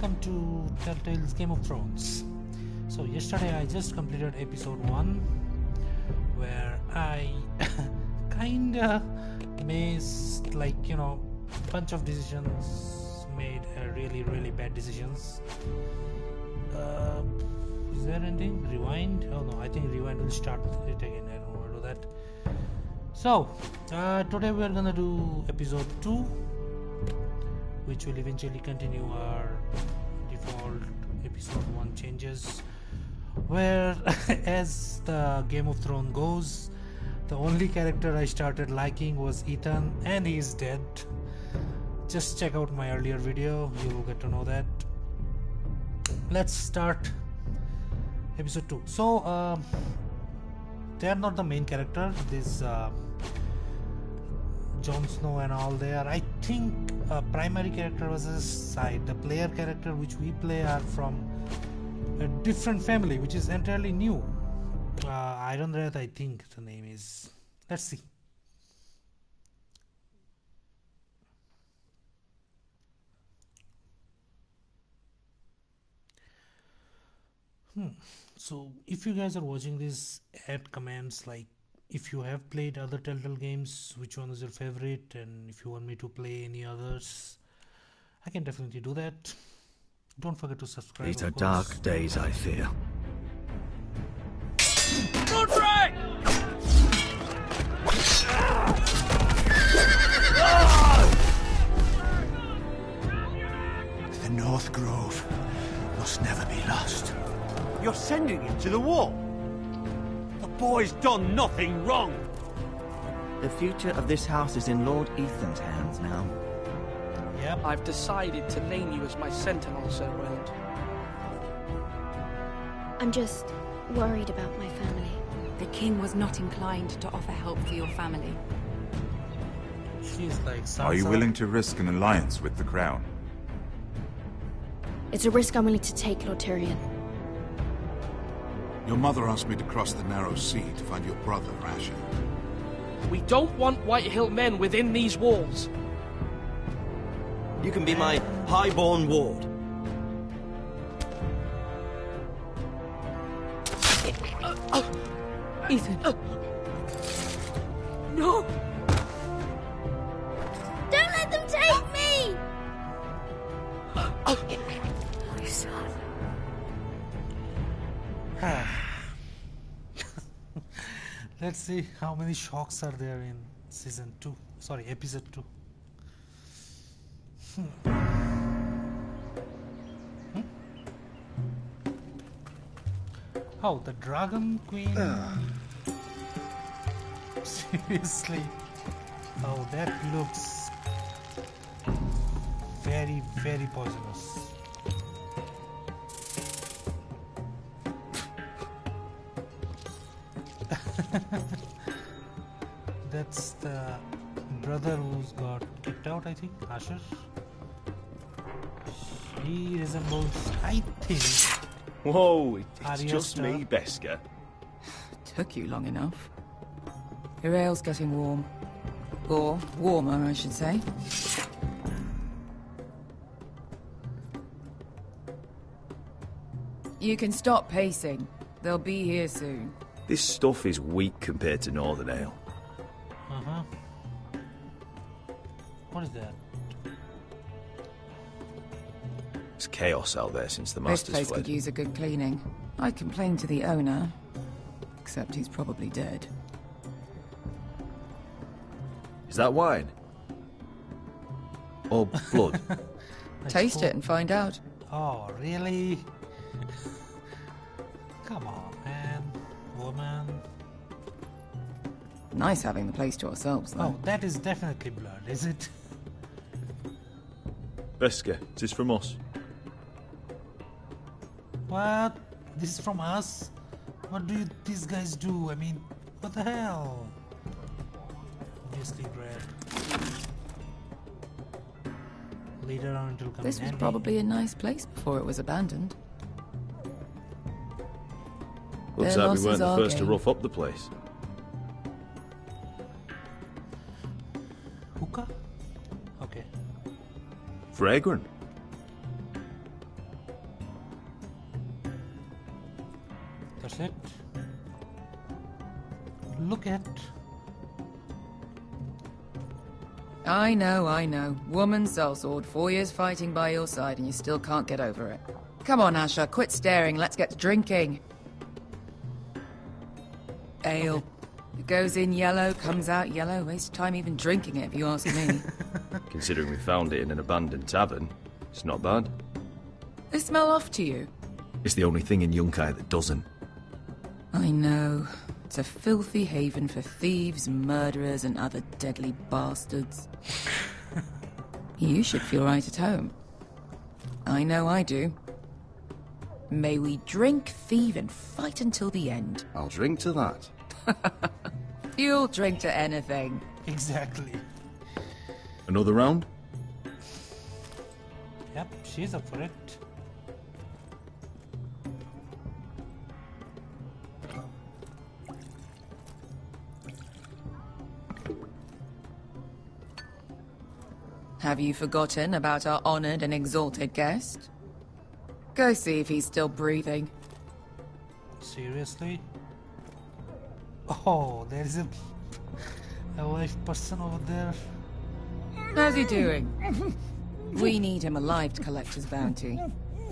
welcome to Telltale's Game of Thrones. So yesterday I just completed episode 1, where I kinda missed, bunch of decisions, made really bad decisions. Is there anything? Rewind? Oh no, I think rewind will start it again. I don't want to do that. So today we are gonna do episode 2, which will eventually continue our default episode 1 changes, where as the Game of Thrones goes, the only character I started liking was Ethan, and he is dead. Just check out my earlier video, you will get to know that. Let's start episode 2. So they are not the main character, this Jon Snow and all. They are, I think, a primary character was a side. The player character which we play are from a different family, which is entirely new. Ironrath, I think the name is. Let's see. So if you guys are watching this, add comments like if you have played other Telltale games, which one is your favorite, and if you want me to play any others, I can definitely do that. Don't forget to subscribe. These are dark days, I fear. Roderick! The North Grove must never be lost. You're sending him to the war? The boy's done nothing wrong. The future of this house is in Lord Ethan's hands now. Yep. I've decided to name you as my sentinel, Sir Wild. I'm just worried about my family. The king was not inclined to offer help for your family. She's like Sansa. Are you willing to risk an alliance with the crown? It's a risk I'm willing to take, Lord Tyrion. Your mother asked me to cross the narrow sea to find your brother, Asher. We don't want Whitehill men within these walls. You can be my highborn ward. Ethan. No! Don't let them take me! My son. Let's see how many shocks are there in episode 2. Oh, the Dragon Queen. Seriously. Oh, that looks very poisonous. That's the brother who's got kicked out, I think, Asher. He resembles, I think... Whoa, it's Arya just Stark. me, Beska. Took you long enough. Your ale's getting warm. Or warmer, I should say. You can stop pacing. They'll be here soon. This stuff is weak compared to Northern Ale. What is that? It's chaos out there since the This Masters place fled. could use a good cleaning. I complained to the owner, except he's probably dead. Is that wine? Or blood? Taste it and find out. Oh, really? Come on, man. Woman. Nice having the place to ourselves, though. Oh, that is definitely blood, is it? Beska, is this from us? What? This is from us? What do these guys do? I mean, what the hell? Obviously bread. Later on it will come This in was handy. probably a nice place before it was abandoned. Looks Their like we loss weren't is the our first to gain. rough up the place. Hookah? Okay. Fragrant. That's it. Look at. I know. Woman sellsword, 4 years fighting by your side and you still can't get over it. Come on, Asher, quit staring, let's get to drinking. Ale. It goes in yellow, comes out yellow. Waste time even drinking it, if you ask me. Considering we found it in an abandoned tavern, it's not bad. They smell off to you? It's the only thing in Yunkai that doesn't. I know. It's a filthy haven for thieves, murderers, and other deadly bastards. You should feel right at home. I know I do. May we drink, thieve, and fight until the end. I'll drink to that. You'll drink to anything. Exactly. Another round? Yep, she's up for it. Have you forgotten about our honored and exalted guest? Go see if he's still breathing. Seriously? Oh, there is a live person over there. How's he doing? We need him alive to collect his bounty.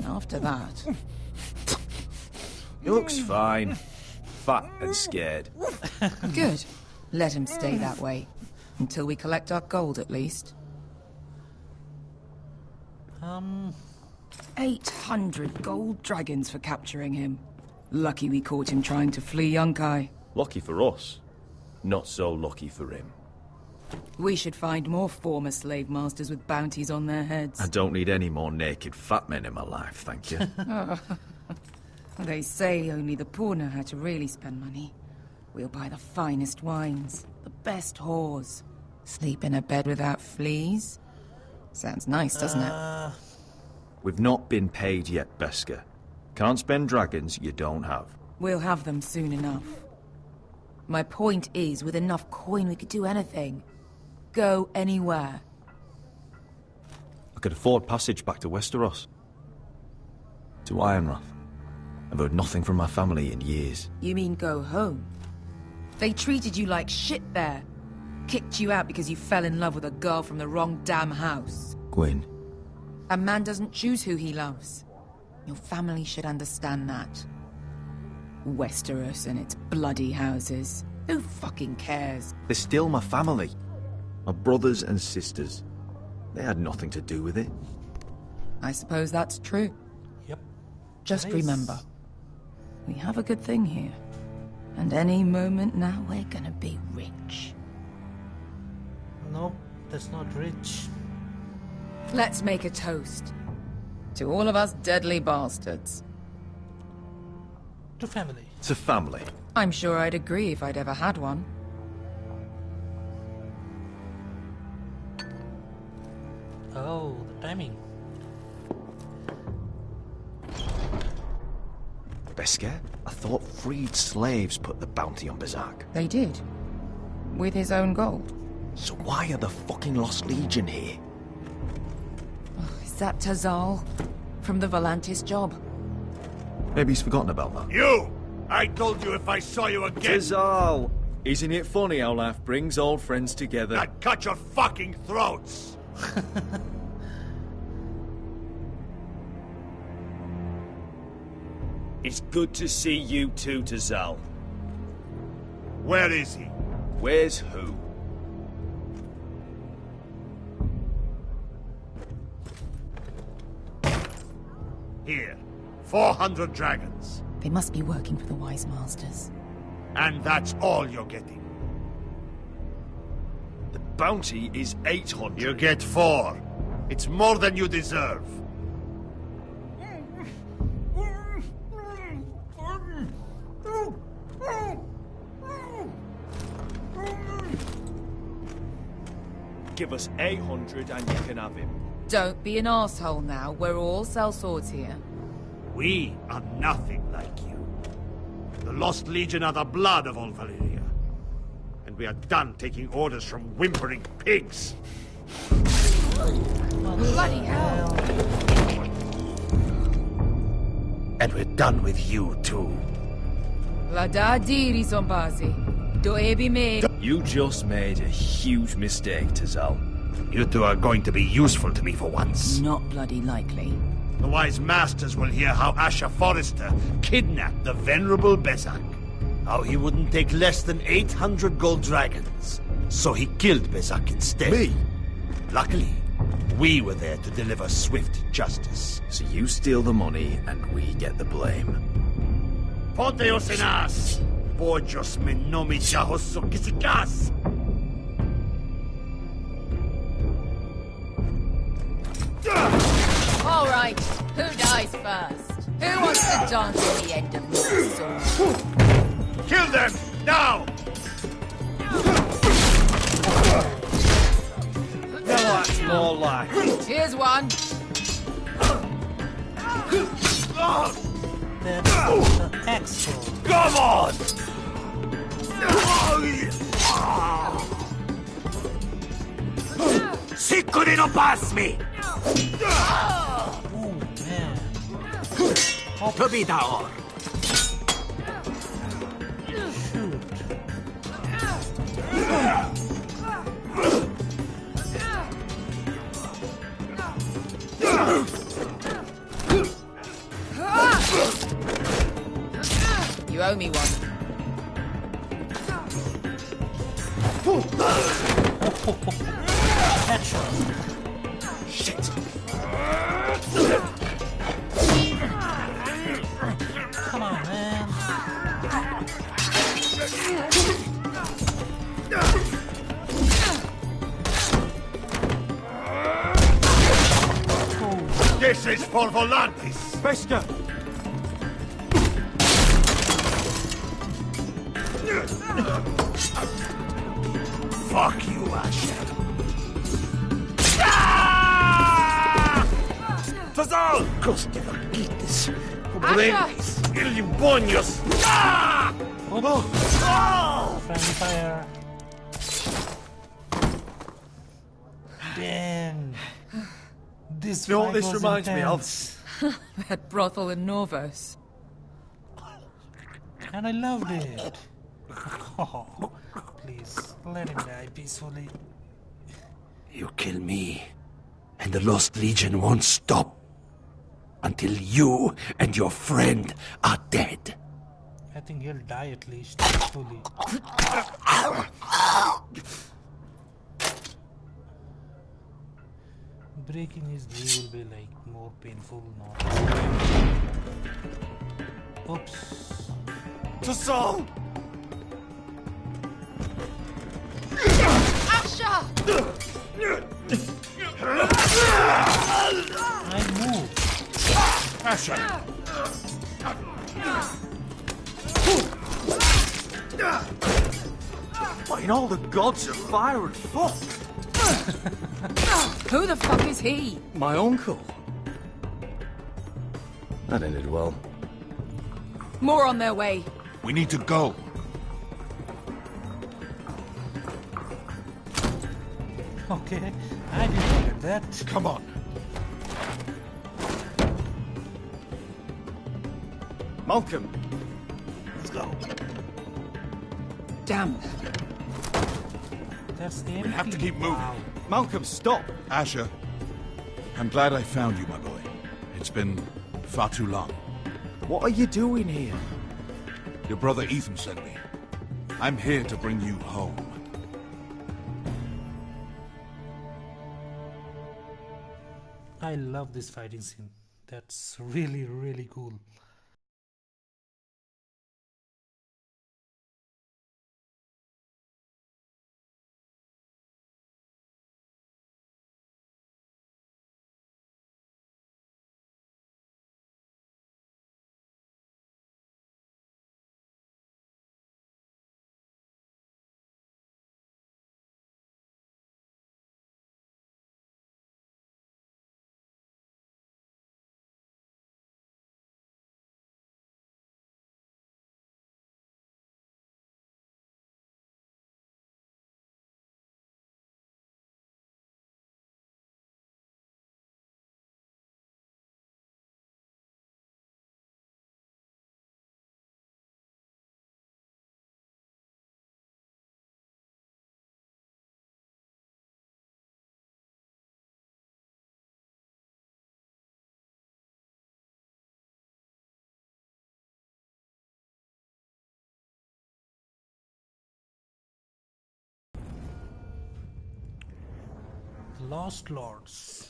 After that... He looks fine. Fat and scared. Good. Let him stay that way. Until we collect our gold, at least. 800 gold dragons for capturing him. Lucky we caught him trying to flee Yunkai. Lucky for us. Not so lucky for him. We should find more former slave masters with bounties on their heads. I don't need any more naked fat men in my life, thank you. They say only the poor know how to really spend money. We'll buy the finest wines, the best whores, sleep in a bed without fleas. Sounds nice, doesn't it? We've not been paid yet, Beska. Can't spend dragons you don't have. We'll have them soon enough. My point is, with enough coin we could do anything. Go anywhere. I could afford passage back to Westeros. To Ironrath. I've heard nothing from my family in years. You mean go home? They treated you like shit there. Kicked you out because you fell in love with a girl from the wrong damn house. Gwyn. A man doesn't choose who he loves. Your family should understand that. Westeros and its bloody houses. Who fucking cares? They're still my family. My brothers and sisters. They had nothing to do with it. I suppose that's true. Yep. Just Nice. remember, we have a good thing here. And any moment now, we're gonna be rich. Nope, that's not rich. Let's make a toast. To all of us deadly bastards. To family. To family. I'm sure I'd agree if I'd ever had one. Oh, the timing. Beska? I thought freed slaves put the bounty on Berserk. They did. With his own gold. So why are the fucking Lost Legion here? Is that Tazal? From the Volantis job? Maybe he's forgotten about that. You! I told you if I saw you again... Tizal! Isn't it funny how life brings old friends together? I'd cut your fucking throats! It's good to see you too, Tizal. Where is he? Where's who? Here. 400 dragons. They must be working for the Wise Masters. And that's all you're getting. The bounty is 800. You get 4. It's more than you deserve. Give us 800 and you can have him. Don't be an asshole now. We're all sellswords here. We are nothing like you. The Lost Legion are the blood of all Valyria. And we are done taking orders from whimpering pigs. Bloody hell! And we're done with you, too. Vlada diri sombazi. Do ebi me. You just made a huge mistake, Tazal. You two are going to be useful to me for once. Not bloody likely. The wise masters will hear how Asher Forrester kidnapped the venerable Bezak. How he wouldn't take less than 800 gold dragons. So he killed Bezak instead. Me? Luckily, we were there to deliver swift justice. So you steal the money and we get the blame. Poteos en as! Pojos me nomi chahoso kisikas! All right, who dies first? Who wants to dance at the end of my sword? Kill them! Now! That's more like. Here's one. That's the axle. Come on! Sicuri no pass me! Oh man. Tobitaor! Shoot. You owe me one. Headshot. Shit! Come on, man. This is for Volantis! Bester! Fuck you, Asher. Tazal! Coste vaquites, pobrenis, ilibonios! Friendly fire. Damn. This You know what fight this was reminds me of? intense. That brothel in Norvos. And I loved it. Oh, please, let him die peacefully. You kill me, and the Lost Legion won't stop until you and your friend are dead. I think he'll die at least peacefully. Breaking his knee will be like more painful, not. Oops. Tazal! Asha! I move. Asher! What in all the gods of fire and fuck? Who the fuck is he? My uncle. That ended well. More on their way. We need to go. Okay, I didn't get that. Come on. Malcolm! Let's go. Damn. That's the We have to keep moving. Wow. Malcolm, stop! Asher, I'm glad I found you, my boy. It's been far too long. What are you doing here? Your brother Ethan sent me. I'm here to bring you home. I love this fighting scene. That's really, really cool. Lost Lords.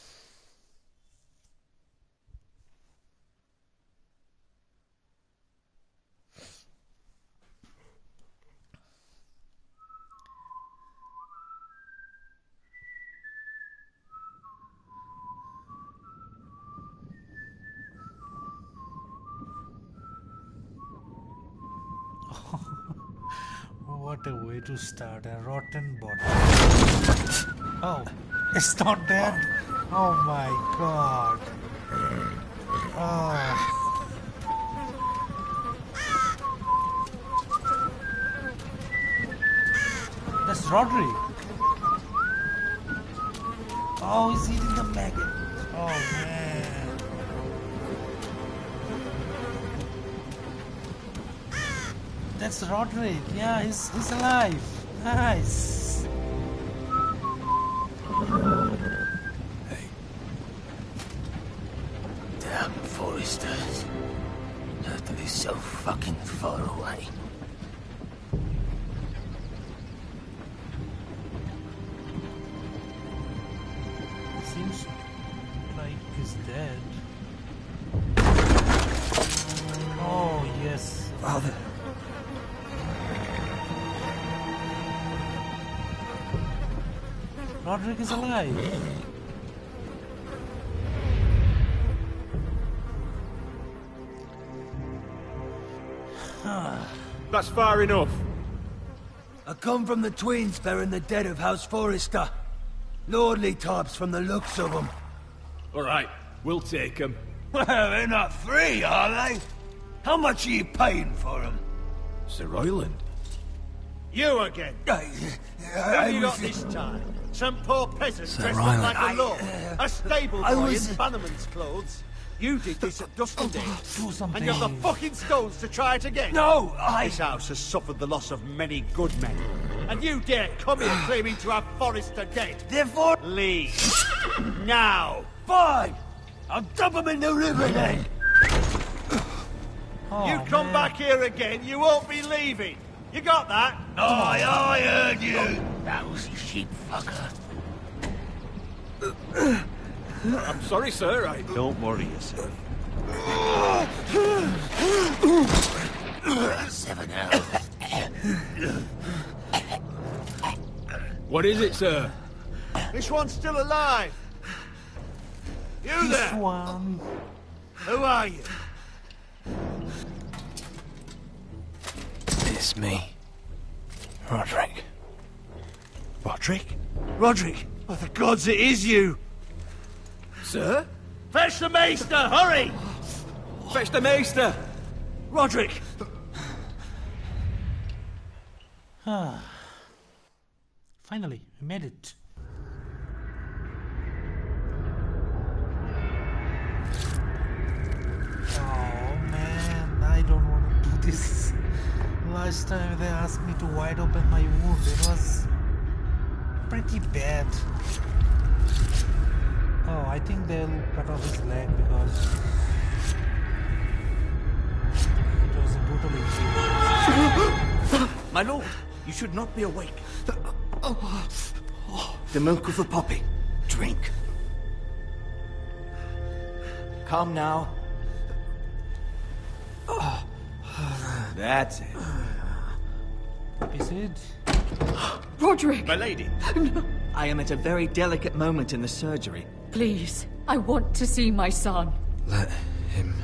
What a way to start, a rotten bottle. Oh, it's not dead. Oh my god. Oh. That's Roderick. Oh, he's eating the maggot. Oh man. That's Roderick. Yeah, he's alive. Nice. Hey. Damn Foresters. That is so fucking far away. Seems like he's dead. Oh, yes. Father. Roderick is alive. That's far enough. I come from the twins bearing the dead of House Forrester. Lordly types from the looks of them. All right, we'll take them. Well, they're not free, are they? How much are you paying for them? Sir Royland. You again. Who have you got this time? Some poor peasant dressed up like a lord. A stable boy in Bannerman's clothes. You did this at Duskendale. Do something. And you have the fucking stones to try it again. No, This house has suffered the loss of many good men. And you dare come here claiming to have Forrester dead. Therefore... Leave. Now. Fine! I'll dump them in the river then! Oh, You come man. back here again, you won't be leaving. You got that? I heard you! Lousy sheep fucker. I'm sorry, sir. Don't worry yourself. 7 hours. What is it, sir? This one's still alive. You This there? one. Who are you? It's me. Roderick. Roderick? Roderick? Oh, the gods, it is you! Sir? Fetch the maester, hurry! Fetch the maester! Roderick! Finally, we made it. Oh man, I don't want to do this. Last time they asked me to wide open my wound, it was pretty bad. Oh, I think they'll cut off his leg because it was a brutal injury. My lord, you should not be awake. The milk of the poppy. Drink. Calm now. That's it. Is it? Roderick! My lady. I am at a very delicate moment in the surgery. Please, I want to see my son. Let him.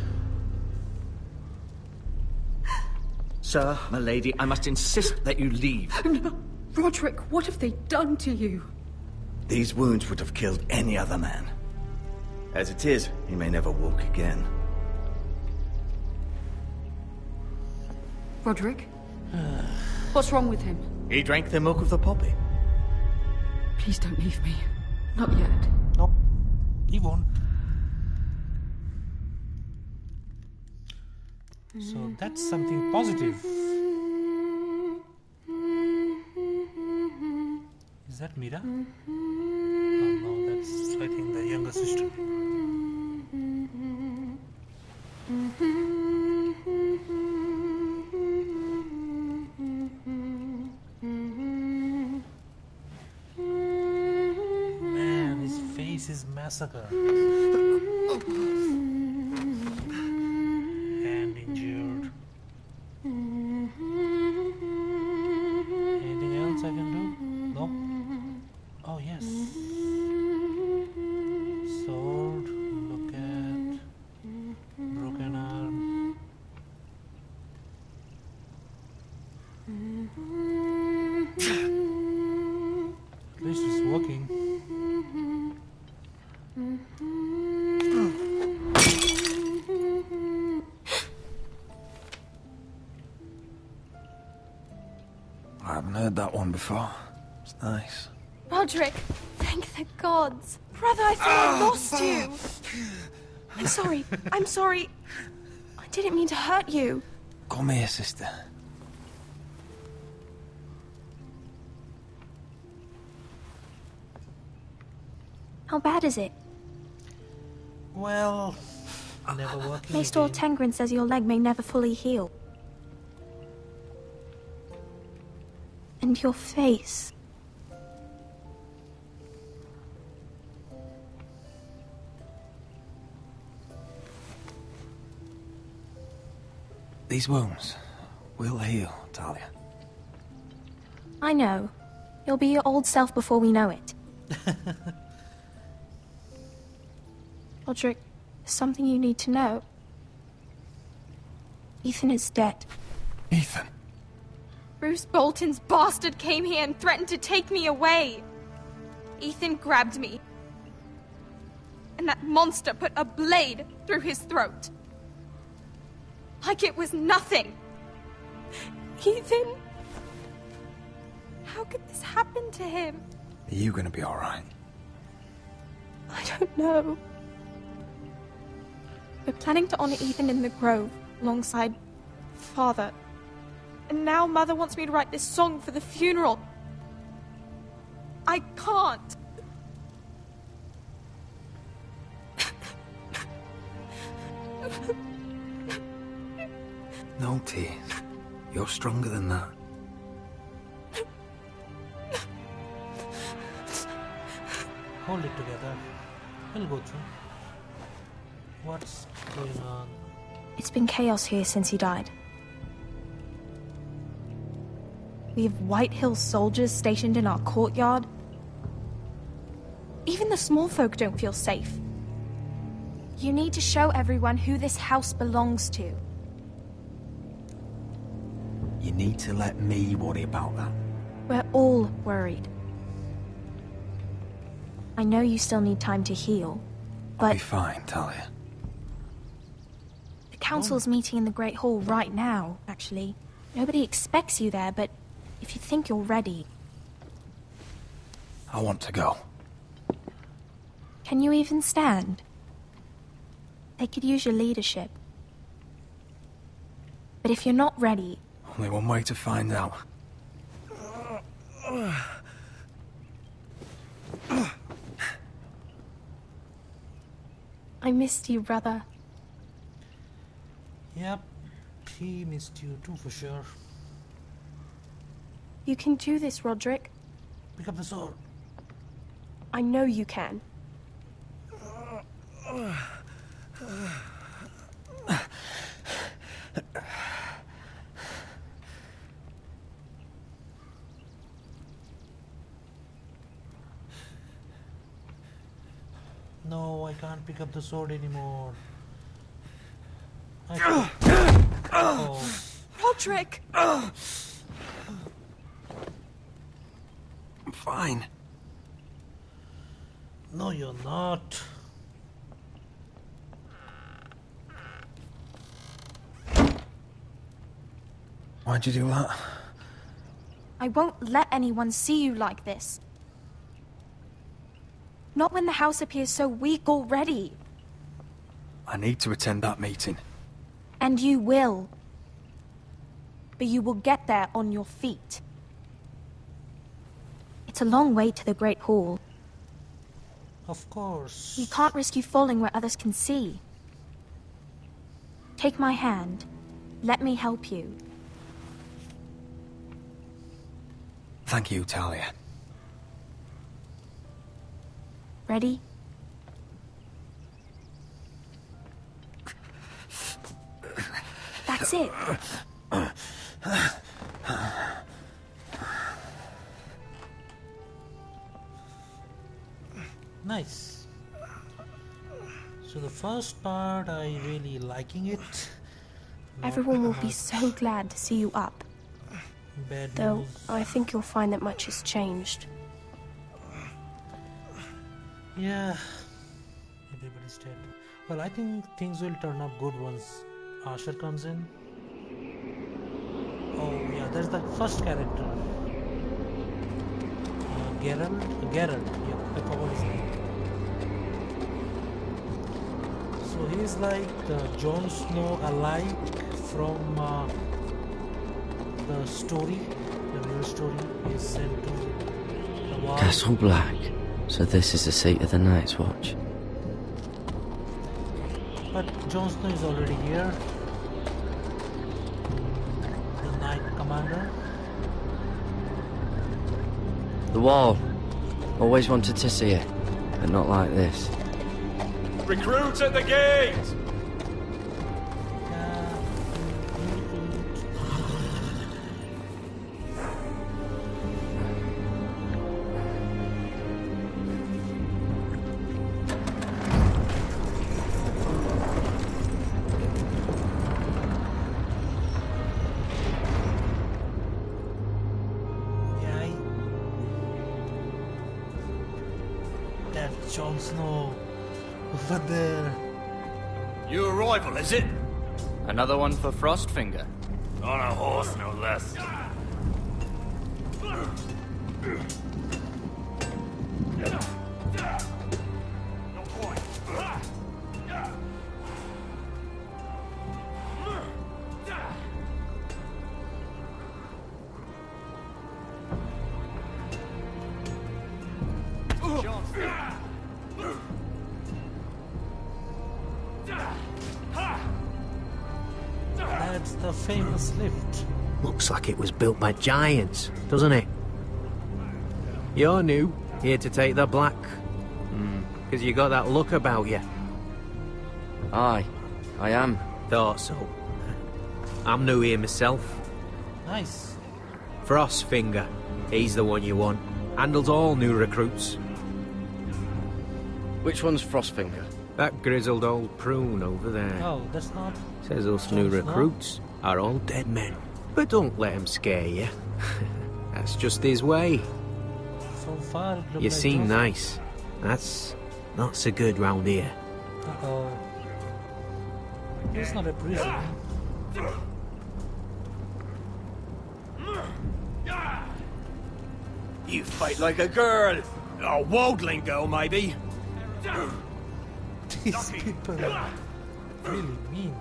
Sir, my lady, I must insist that you leave. No. Roderick, what have they done to you? These wounds would have killed any other man. As it is, he may never walk again. Roderick? What's wrong with him? He drank the milk of the poppy. Please don't leave me. Not yet. Nope. He won't. So that's something positive. Is that Mira? Oh no, that's I think the younger sister. Man, his massacre. And injured. Anything else I can do? No? Oh, yes. Sword. Look at. Broken arm. At least it's working. I haven't heard that one before. It's nice. Roderick, thank the gods. Brother, I thought I lost you. I'm sorry. I'm sorry. I didn't mean to hurt you. Come here, sister. How bad is it? Well, never working Maester again. Tengrin says your leg may never fully heal. And your face. These wounds will heal, Talia. I know. You'll be your old self before we know it. Roderick, there's something you need to know. Ethan is dead. Ethan? Bruce Bolton's bastard came here and threatened to take me away. Ethan grabbed me. And that monster put a blade through his throat. Like it was nothing. Ethan? How could this happen to him? Are you gonna be alright? I don't know. We're planning to honor Ethan in the grove, alongside Father. And now Mother wants me to write this song for the funeral. I can't. No tears. You're stronger than that. Hold it together. We'll go through. What's going on? It's been chaos here since he died. We have White Hill soldiers stationed in our courtyard. Even the small folk don't feel safe. You need to show everyone who this house belongs to. You need to let me worry about that. We're all worried. I know you still need time to heal, I'll but be fine, Talia. the council's meeting in the Great Hall right now, actually. Nobody expects you there, but if you think you're ready... I want to go. Can you even stand? They could use your leadership. But if you're not ready... Only one way to find out. I missed you, brother. Yep, he missed you too for sure. You can do this, Roderick. Pick up the sword. I know you can. No, I can't pick up the sword anymore. Oh. Roderick! I'm fine. No, you're not. Why'd you do that? I won't let anyone see you like this. Not when the house appears so weak already. I need to attend that meeting. And you will. But you will get there on your feet. It's a long way to the Great Hall. Of course. You can't risk you falling where others can see. Take my hand. Let me help you. Thank you, Talia. Ready? That's it. Nice. So the first part, I really liking it. Everyone will be so glad to see you up. Bad Though, news. I think you'll find that much has changed. Yeah, everybody's dead. Well, I think things will turn up good once Asher comes in. Oh yeah, there's the first character. Geralt? Geralt, yeah, I forgot his name. So he's like Jon Snow alike from the story, the real story. He's sent to the war. Castle Black. So this is the seat of the Night's Watch. But Jon Snow is already here. The Night Commander. The Wall. Always wanted to see it, but not like this. Recruits at the gate! That's Jon Snow over there. New arrival, is it? Another one for Frostfinger. On a horse, no less. That's the famous lift. Looks like it was built by giants, doesn't it? You're new, here to take the black. Because you got that look about you. Aye, I am. Thought so. I'm new here myself. Nice. Frostfinger. He's the one you want. Handles all new recruits. Which one's Frostfinger? That grizzled old prune over there. Oh, that's not... Says us new recruits are all dead men. But don't let him scare you. That's just his way. So far, it looks You like seem Joseph. nice. That's not so good round here. Uh-oh. It's not a prison. You fight like a girl. A worldling girl, maybe. These people are really mean.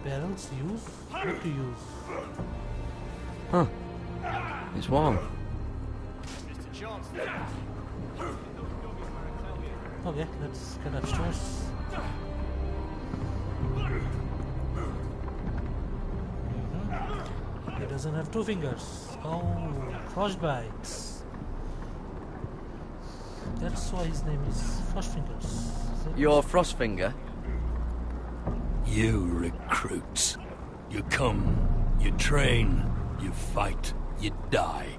Barrels use? What to use? Huh. It's warm. Okay, let's get upstairs. He doesn't have two fingers. Oh, frostbites. That's why his name is Frostfingers. You're Frostfinger? You recruits. You come, you train, you fight, you die.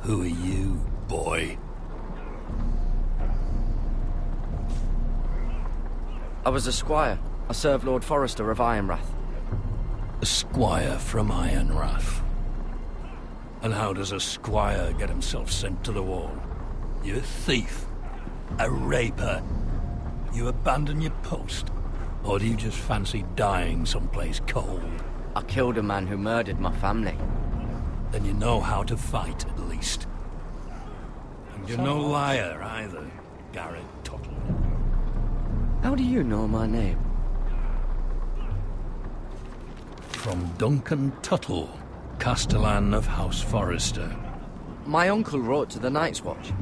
Who are you, boy? I was a squire. I served Lord Forrester of Ironrath. A squire from Ironrath. And how does a squire get himself sent to the wall? You a thief? A raper? You abandon your post? Or do you just fancy dying someplace cold? I killed a man who murdered my family. Then you know how to fight, at least. And you're no liar, either, Garrett Tuttle. How do you know my name? From Duncan Tuttle, Castellan of House Forrester. My uncle wrote to the Night's Watch.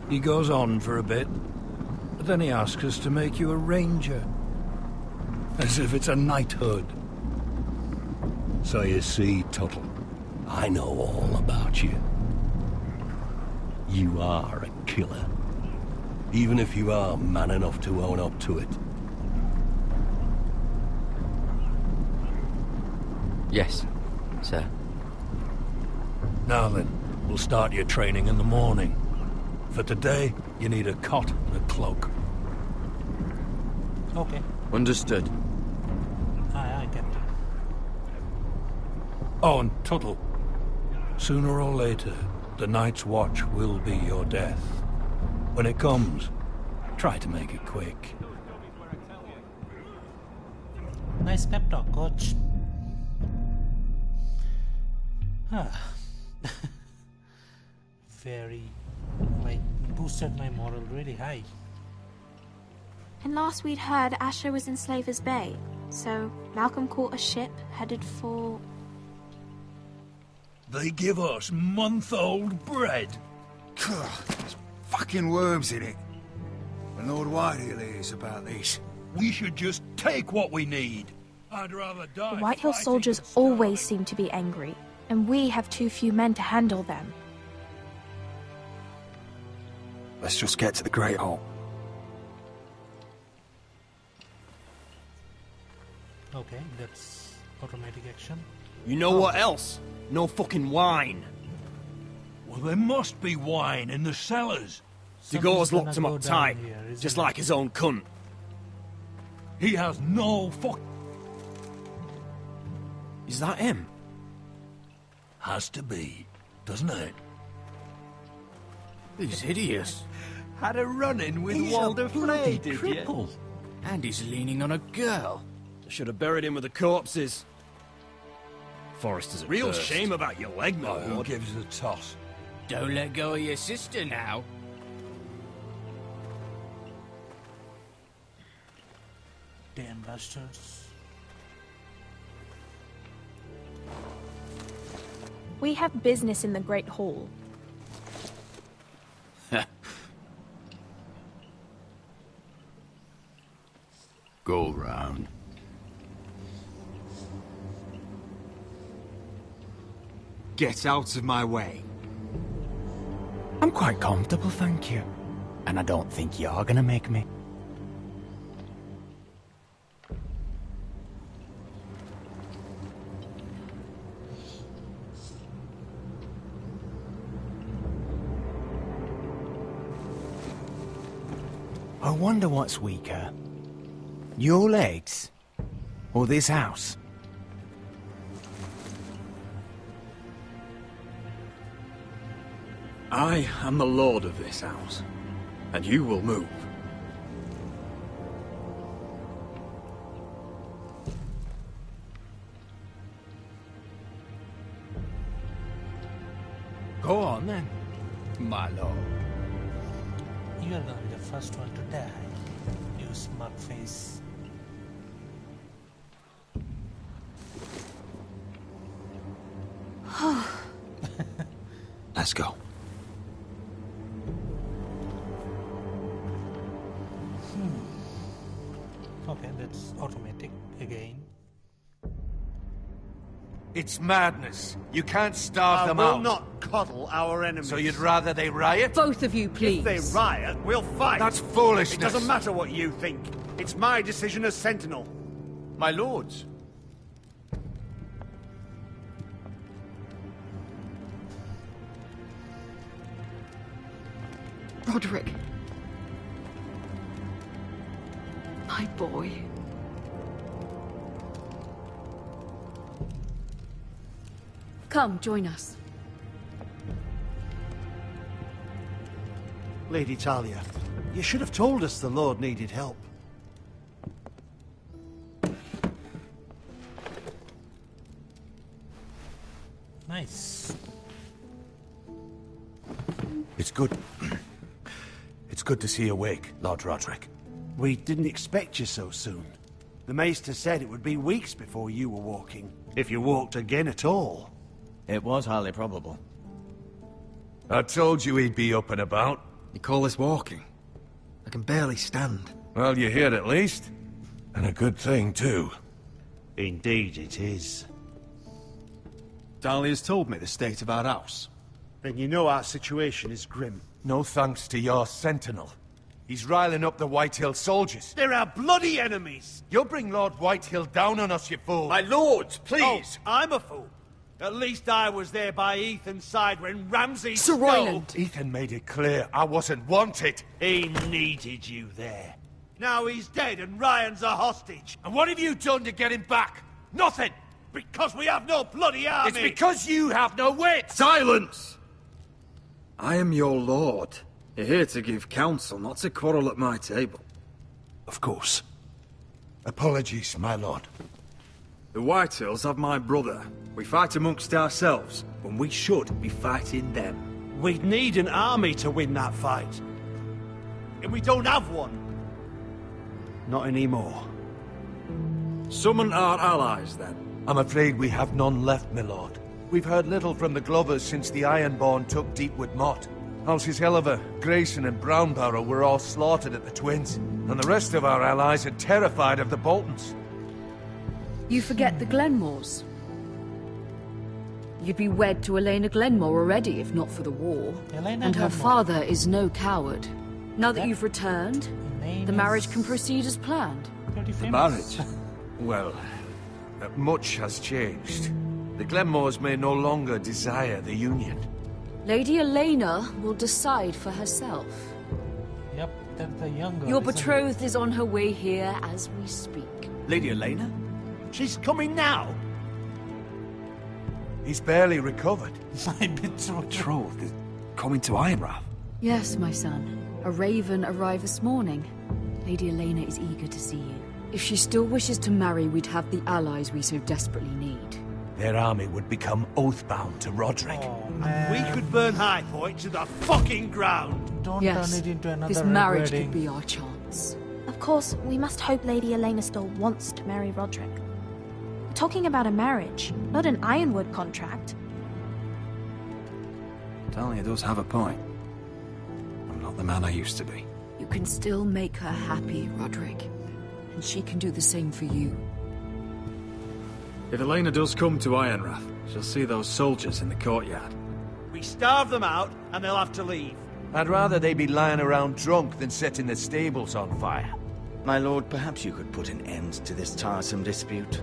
He goes on for a bit, but then he asks us to make you a ranger. As if it's a knighthood. So you see, Tuttle, I know all about you. You are a killer. even if you are man enough to own up to it. Yes, sir. Now then, we'll start your training in the morning. For today, you need a cot and a cloak. Okay. Understood. Aye, Captain. Oh, and Tuttle. Sooner or later, the Night's Watch will be your death. When it comes, try to make it quick. Nice pep talk, coach. Very, boosted my moral really high. And last we'd heard Asher was in Slaver's Bay, so Malcolm caught a ship headed for... They give us month-old bread. There's fucking worms in it. And Lord Whitehill hears about this. We should just take what we need. I'd rather die. The Whitehill soldiers always seem to be angry, and we have too few men to handle them. Let's just get to the Great Hall. Okay, that's automatic action. You know what else? No fucking wine. Well, there must be wine in the cellars. Degau's locked him up tight, just like his own cunt. He has no fuck... Is that him? Has to be, doesn't it? He's hideous. Had a run-in with He's Walder a Frey, bloody did cripple. you? And he's leaning on a girl. Should have buried him with the corpses. Forrester's a Real cursed. shame about your leg, my Who lord. gives a toss? Don't let go of your sister now. Damn bastards. We have business in the Great Hall. Go round. Get out of my way. I'm quite comfortable, thank you. And I don't think you're gonna make me. I wonder what's weaker. Your legs? Or this house? I am the lord of this house, and you will move. Go on then, my lord. You are gonna be the first one to die, you smug face. Let's go. Okay, that's automatic again. It's madness. You can't starve them out. I will not coddle our enemies. So you'd rather they riot? Both of you, please. If they riot, we'll fight. That's foolishness. It doesn't matter what you think. It's my decision as Sentinel. My lords. Roderick. My boy. Come, join us. Lady Talia, you should have told us the Lord needed help. Nice. It's good. It's good to see you awake, Lord Roderick. We didn't expect you so soon. The Maester said it would be weeks before you were walking, if you walked again at all. It was highly probable. I told you he'd be up and about. You call this walking? I can barely stand. Well, you're here at least. And a good thing, too. Indeed it is. Dahlia's told me the state of our house. Then you know our situation is grim. No thanks to your sentinel. He's riling up the Whitehill soldiers. They're our bloody enemies! You'll bring Lord Whitehill down on us, you fool! My lords, please! Oh, I'm a fool. At least I was there by Ethan's side when Ramsay Sir stole... Royland! Ethan made it clear I wasn't wanted. He needed you there. Now he's dead and Ryan's a hostage. And what have you done to get him back? Nothing! Because we have no bloody army! It's because you have no wit! Silence! I am your lord. You're here to give counsel, not to quarrel at my table. Of course. Apologies, my lord. The Whitehills have my brother. We fight amongst ourselves, when we should be fighting them. We'd need an army to win that fight. And we don't have one. Not anymore. Summon our allies, then. I'm afraid we have none left, my lord. We've heard little from the Glovers since the Ironborn took Deepwood Motte. Halsey's Helliver, Grayson and Brownbarrow were all slaughtered at the Twins, and the rest of our allies are terrified of the Boltons. You forget the Glenmores. You'd be wed to Elena Glenmore already, if not for the war. And her father is no coward. Now that you've returned, the marriage can proceed as planned. The marriage? Well, much has changed. The Glenmores may no longer desire the union. Lady Elena will decide for herself. Yep, that's the younger. Your betrothed is on her way here as we speak. Lady Elena? She's coming now. He's barely recovered. My betrothed is coming to Ironrath. Yes, my son. A raven arrived this morning. Lady Elena is eager to see you. If she still wishes to marry, we'd have the allies we so desperately need. Their army would become oathbound to Roderick. And we could burn High Point to the fucking ground. Don't turn it into another this marriage wedding. could be our chance. Of course, we must hope Lady Elena still wants to marry Roderick. We're talking about a marriage, not an Ironwood contract. Talia does have a point. I'm not the man I used to be. You can still make her happy, Roderick. And she can do the same for you. If Elena does come to Ironrath, she'll see those soldiers in the courtyard. We starve them out, and they'll have to leave. I'd rather they be lying around drunk than setting the stables on fire. My lord, perhaps you could put an end to this tiresome dispute.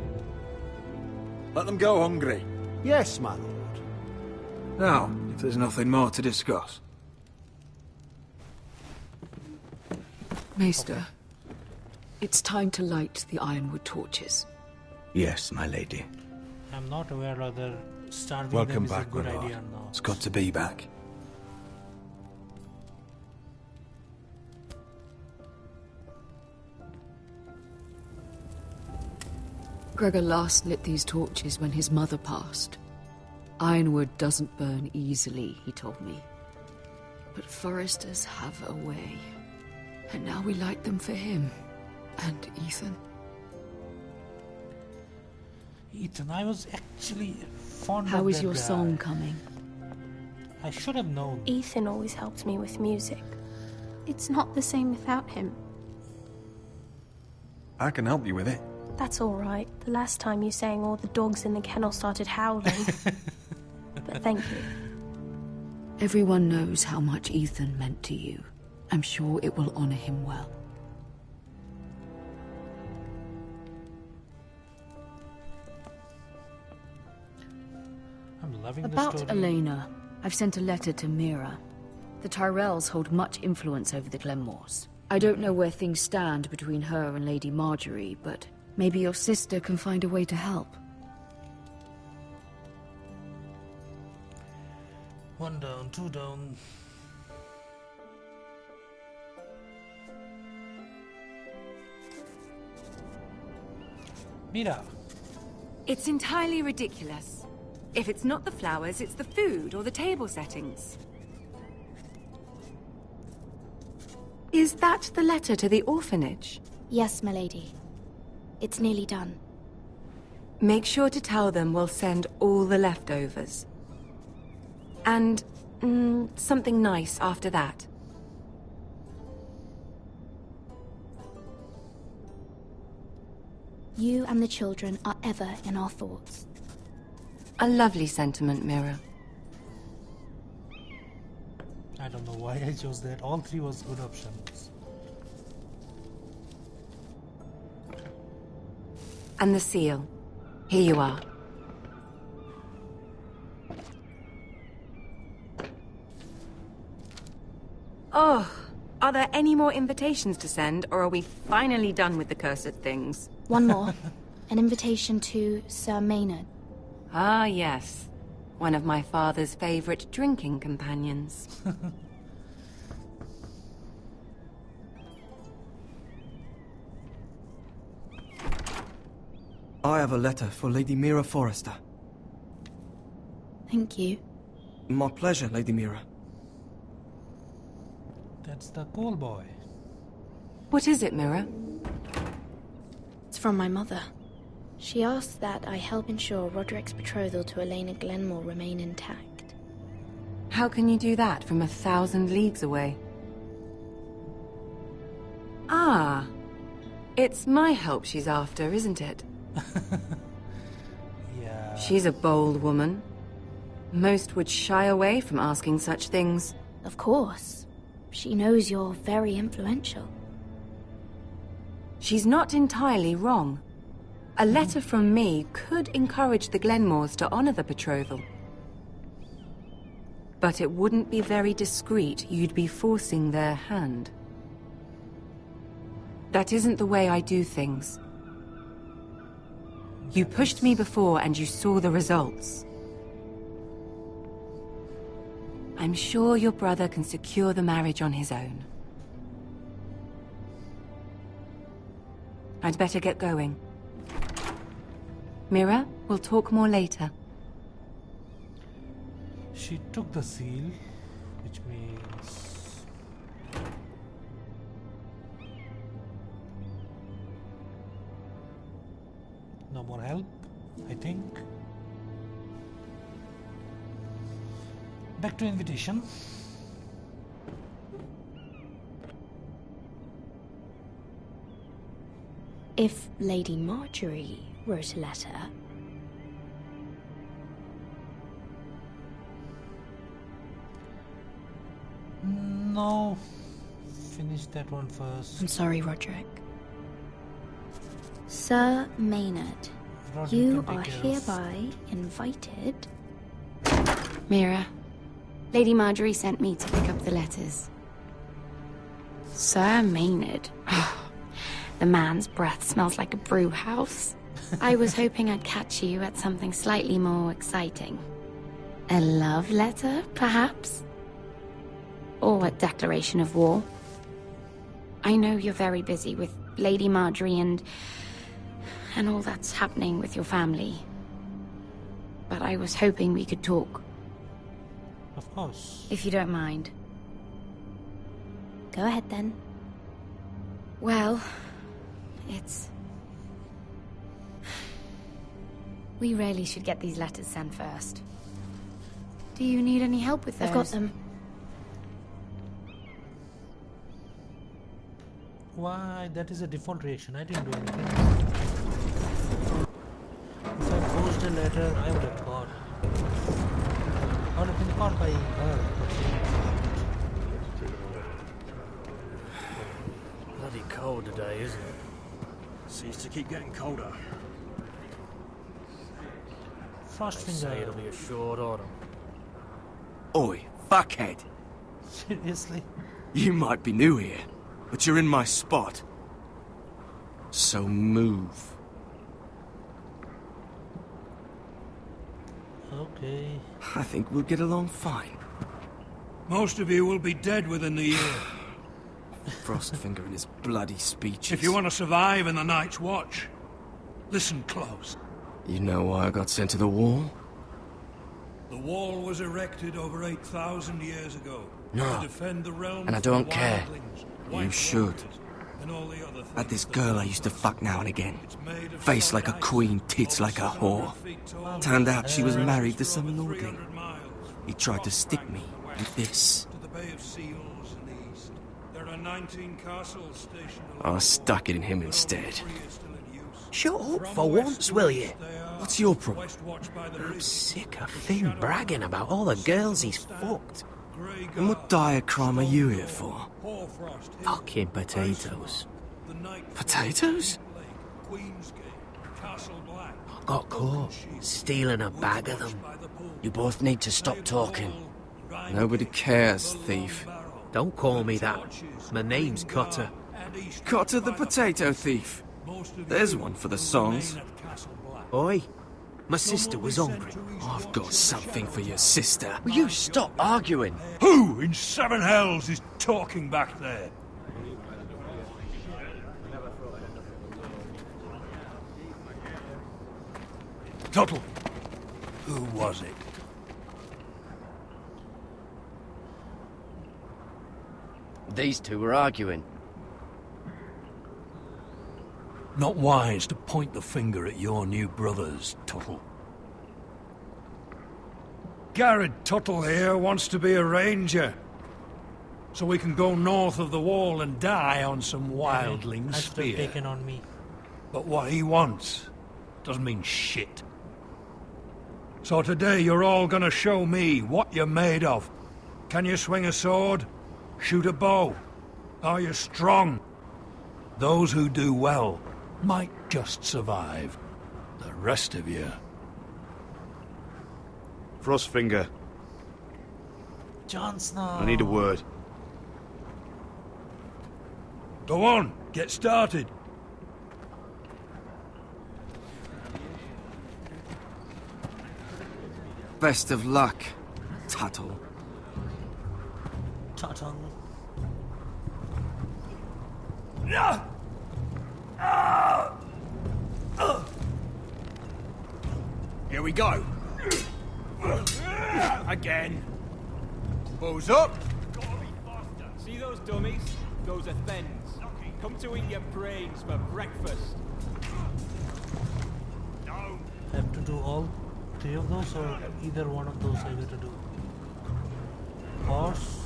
Let them go hungry. Yes, my lord. Now, if there's nothing more to discuss. Maester, it's time to light the Ironwood torches. Yes, my lady. I'm not aware whether starving Welcome them is back, a good my lord. idea or not. It's good to be back. Gregor last lit these torches when his mother passed. Ironwood doesn't burn easily, he told me. But foresters have a way. And now we light them for him. And Ethan. Ethan, I was actually fond of that How is your guy. song coming? I should have known. Ethan always helped me with music. It's not the same without him. I can help you with it. That's all right. The last time you sang, all the dogs in the kennel started howling. But thank you. Everyone knows how much Ethan meant to you. I'm sure it will honor him well. I'm loving About the story. Elena, I've sent a letter to Mira. The Tyrells hold much influence over the Glenmores. I don't know where things stand between her and Lady Marjorie, but maybe your sister can find a way to help. One down, two down. Mira. It's entirely ridiculous. If it's not the flowers, it's the food or the table settings. Is that the letter to the orphanage? Yes, my lady. It's nearly done. Make sure to tell them we'll send all the leftovers. And something nice after that. You and the children are ever in our thoughts. A lovely sentiment, Mira. I don't know why I chose that. All three was good options. And the seal. Here you are. Oh, are there any more invitations to send, or are we finally done with the cursed things? One more. An invitation to Sir Maynard. Ah, yes. One of my father's favorite drinking companions. I have a letter for Lady Mira Forrester. Thank you. My pleasure, Lady Mira. That's the cool boy. What is it, Mira? It's from my mother. She asks that I help ensure Roderick's betrothal to Elena Glenmore remain intact. How can you do that from 1,000 leagues away? Ah. It's my help she's after, isn't it? Yeah. She's a bold woman. Most would shy away from asking such things. Of course. She knows you're very influential. She's not entirely wrong. A letter from me could encourage the Glenmores to honor the betrothal. But it wouldn't be very discreet. You'd be forcing their hand. That isn't the way I do things. You pushed me before and you saw the results. I'm sure your brother can secure the marriage on his own. I'd better get going. Mira, we'll talk more later. She took the seal, which means... no more help, I think. Back to invitation. If Lady Marjorie wrote a letter... No. Finish that one first. I'm sorry, Roderick. Sir Maynard, Roderick you can are take care of- hereby invited... Mira, Lady Marjorie sent me to pick up the letters. Sir Maynard. The man's breath smells like a brew house. I was hoping I'd catch you at something slightly more exciting. A love letter, perhaps? Or a declaration of war. I know you're very busy with Lady Marjorie and all that's happening with your family. But I was hoping we could talk. Of course. If you don't mind. Go ahead then. Well, it's... We really should get these letters sent first. Do you need any help with those? I've got them. Why? That is a default reaction. I didn't do anything. If I posed a letter, I would have got. I would have been caught by her. Bloody cold today, isn't it? Seems to keep getting colder. They say it'll be a short autumn. Oi, fuckhead. Seriously? You might be new here, but you're in my spot. So move. Okay. I think we'll get along fine. Most of you will be dead within the year. Frostfinger and his bloody speeches. If you want to survive in the Night's Watch, listen close. You know why I got sent to the wall? The wall was erected over 8,000 years ago No. to defend the realm And I from don't care. wildlings, You white should. walkers, and all the other Had this things girl I used to fuck now and again. Face like a queen, tits like a whore. Turned out she was married to some lordling. He tried to stick me with this. to the Bay of Seals in the east. There are 19 castles stationed I stuck it in him instead. Shut up for once, will you? What's your problem? I'm sick of Finn bragging about all the girls he's fucked. And what dire crime are you here for? Fucking potatoes. Potatoes? Got caught stealing a bag of them. You both need to stop talking. Nobody cares, thief. Don't call me that. My name's Cutter. Cutter the potato thief. There's one for the songs. Oi, my sister was hungry. I've got something for your sister. Will you stop arguing? Who in seven hells is talking back there? Tuttle, who was it? These two were arguing. Not wise to point the finger at your new brothers, Tuttle. Garrett Tuttle here wants to be a ranger, so we can go north of the wall and die on some wildling spear. Taken on me. But what he wants doesn't mean shit. So today you're all gonna show me what you're made of. Can you swing a sword? Shoot a bow? Are you strong? Those who do well might just survive. The rest of you... Frostfinger, Jon Snow. I need a word. Go on, get started. Best of luck, Tuttle. Tuttle. Here we go. Again. Bows up. See those dummies? Those are thens. Come to eat your brains for breakfast. I have to do all three of those, or either one of those I get to do. Horse.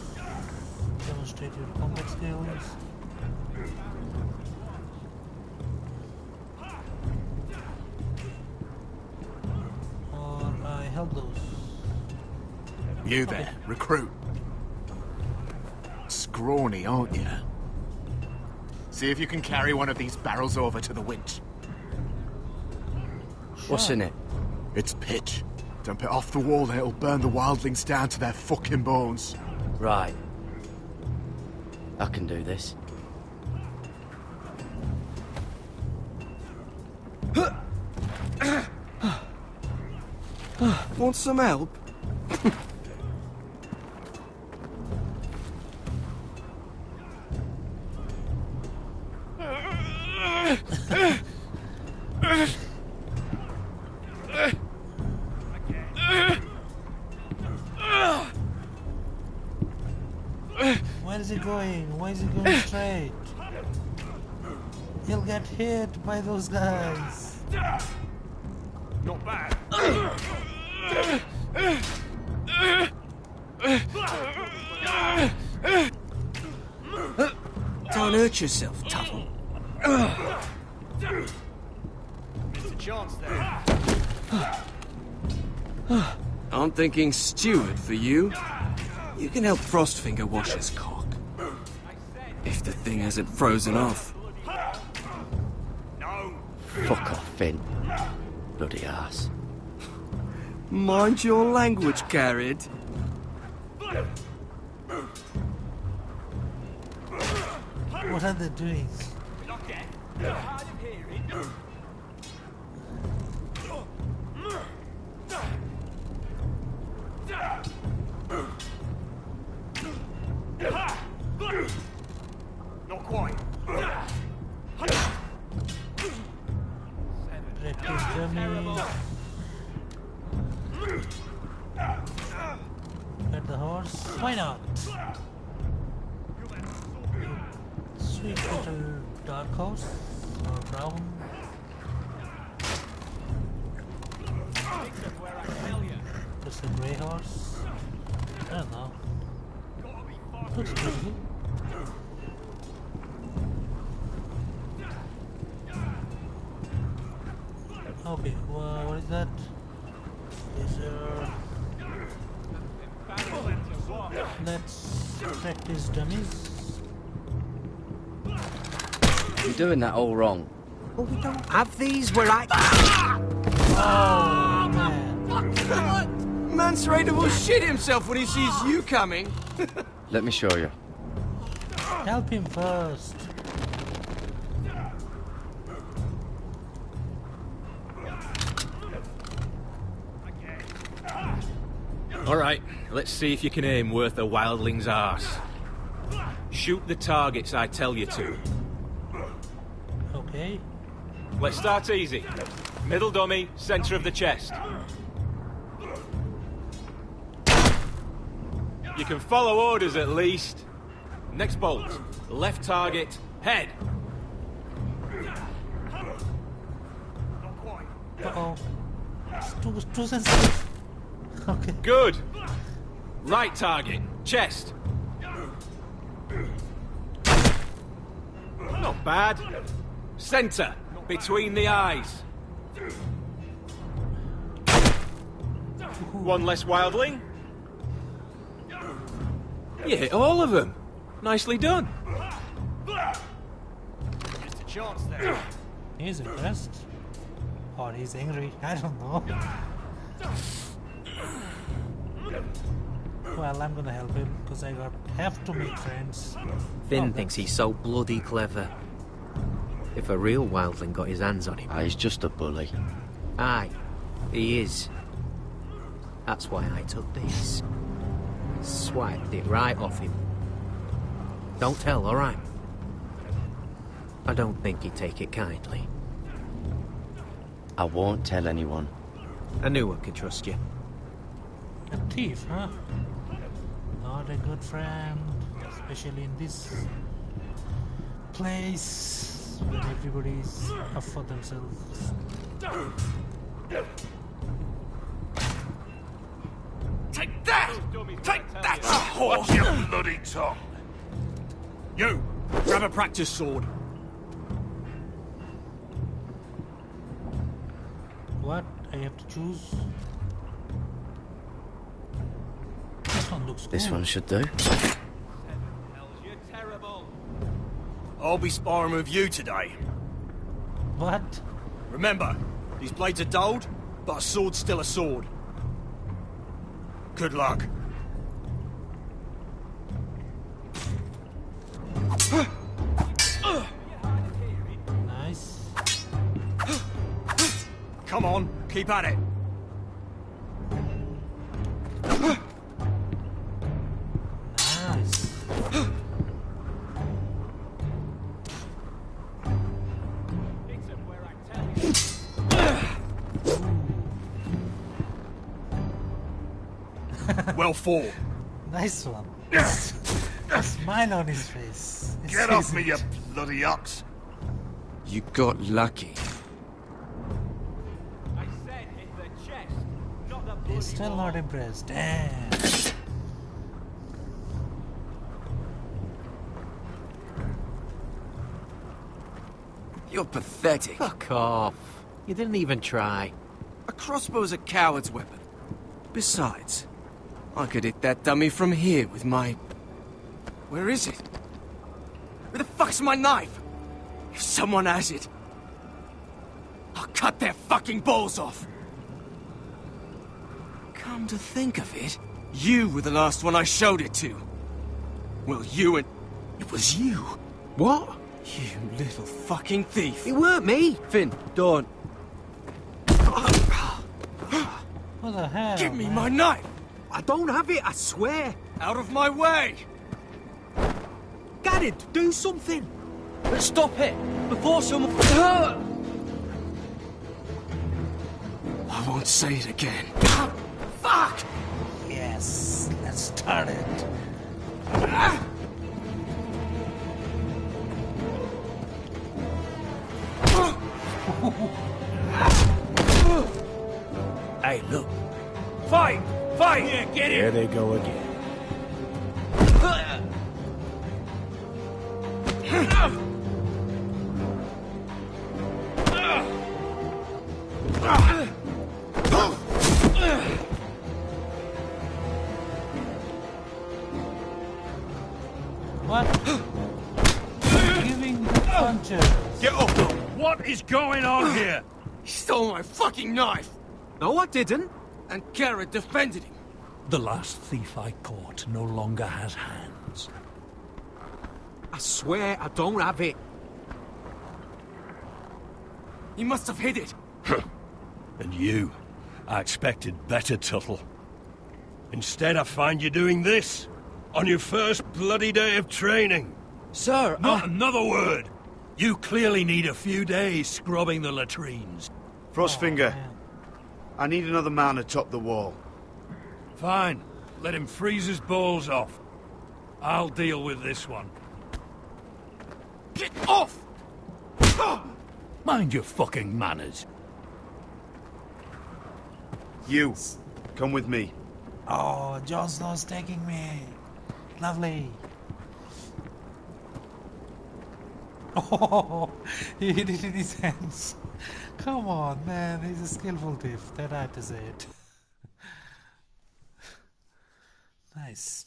Demonstrate your combat skills. Or I help those. You there, recruit. Scrawny, aren't you? See if you can carry one of these barrels over to the winch. What's in it? It's pitch. Dump it off the wall and it'll burn the wildlings down to their fucking bones. Right. I can do this. Want some help? Where is he going? Why is he going straight? He'll get hit by those guys. Not bad. Don't hurt yourself, Tuttle. Missed a chance there. I'm thinking steward for you. You can help Frostfinger wash his cock. If the thing hasn't frozen off. No. Fuck off, Finn. Bloody ass. Mind your language, Garrett. What are they doing? Not yet. Hard of hearing. Not quite. Practice dummy. Get the horse. Why not? Sweet little dark horse or brown. Just a grey horse. I don't know. Looks pretty. Okay, well, what is that? Let's practice dummies. You're doing that all wrong. Oh, we don't have these where I... Oh, man. Man's ready to shit himself when he sees you coming. Let me show you. Help him first. Alright, let's see if you can aim worth a wildling's arse. Shoot the targets I tell you to. Okay. Let's start easy. Middle dummy, center of the chest. You can follow orders at least. Next bolt. Left target, head. Uh-oh. It's too sensitive. Okay. Good. Right target, chest. Not bad. Center, between the eyes. One less wildling. You hit all of them. Nicely done. Just a chance there. He's impressed. Or he's angry. I don't know. Well, I'm gonna help him because I have to make friends. Finn thinks he's so bloody clever. If a real wildling got his hands on him... He's just a bully. Aye, he is. That's why I took this. Swiped it right off him. Don't tell, alright? I don't think he'd take it kindly. I won't tell anyone. I knew I could trust you. A thief, huh? Not a good friend, especially in this place when everybody's up for themselves. Take that! Take that! Watch your bloody tongue! You! Grab a practice sword. What? I have to choose? This one looks This cool. one should do. I'll be sparring with you today. What? Remember, these blades are dulled, but a sword's still a sword. Good luck. Nice. Come on, keep at it. Nice. Well fought. Nice one. A smile on his face. It Get says off me, it. you bloody ox! You got lucky. He's still not impressed. Damn. You're pathetic. Fuck off. You didn't even try. A crossbow's a coward's weapon. Besides, I could hit that dummy from here with my... Where is it? Where the fuck's my knife? If someone has it, I'll cut their fucking balls off. Come to think of it, you were the last one I showed it to. Well, you and... It was you. What? You little fucking thief. It weren't me. Finn, don't. What the hell? Give me man? my knife! I don't have it, I swear. Out of my way! Garrett, do something. Let's stop it before someone... I won't say it again. Fuck! Yes, let's start it. Hey, look. Fight! Fight! Yeah, get There it! they go again. What? Giving the punches. Get up! What is going on here? He stole my fucking knife! No, I didn't. And Garrett defended him. The last thief I caught no longer has hands. I swear I don't have it. He must have hid it. And you, I expected better, Tuttle. Instead, I find you doing this on your first bloody day of training. Sir, Not another word! You clearly need a few days scrubbing the latrines. Frostfinger, I need another man atop the wall. Fine. Let him freeze his balls off. I'll deal with this one. Get off! Mind your fucking manners. You, come with me. Oh, Jon Snow's taking me. Lovely. Oh, he hit it in his hands. Come on, man. He's a skillful thief. That I had to say it. Nice.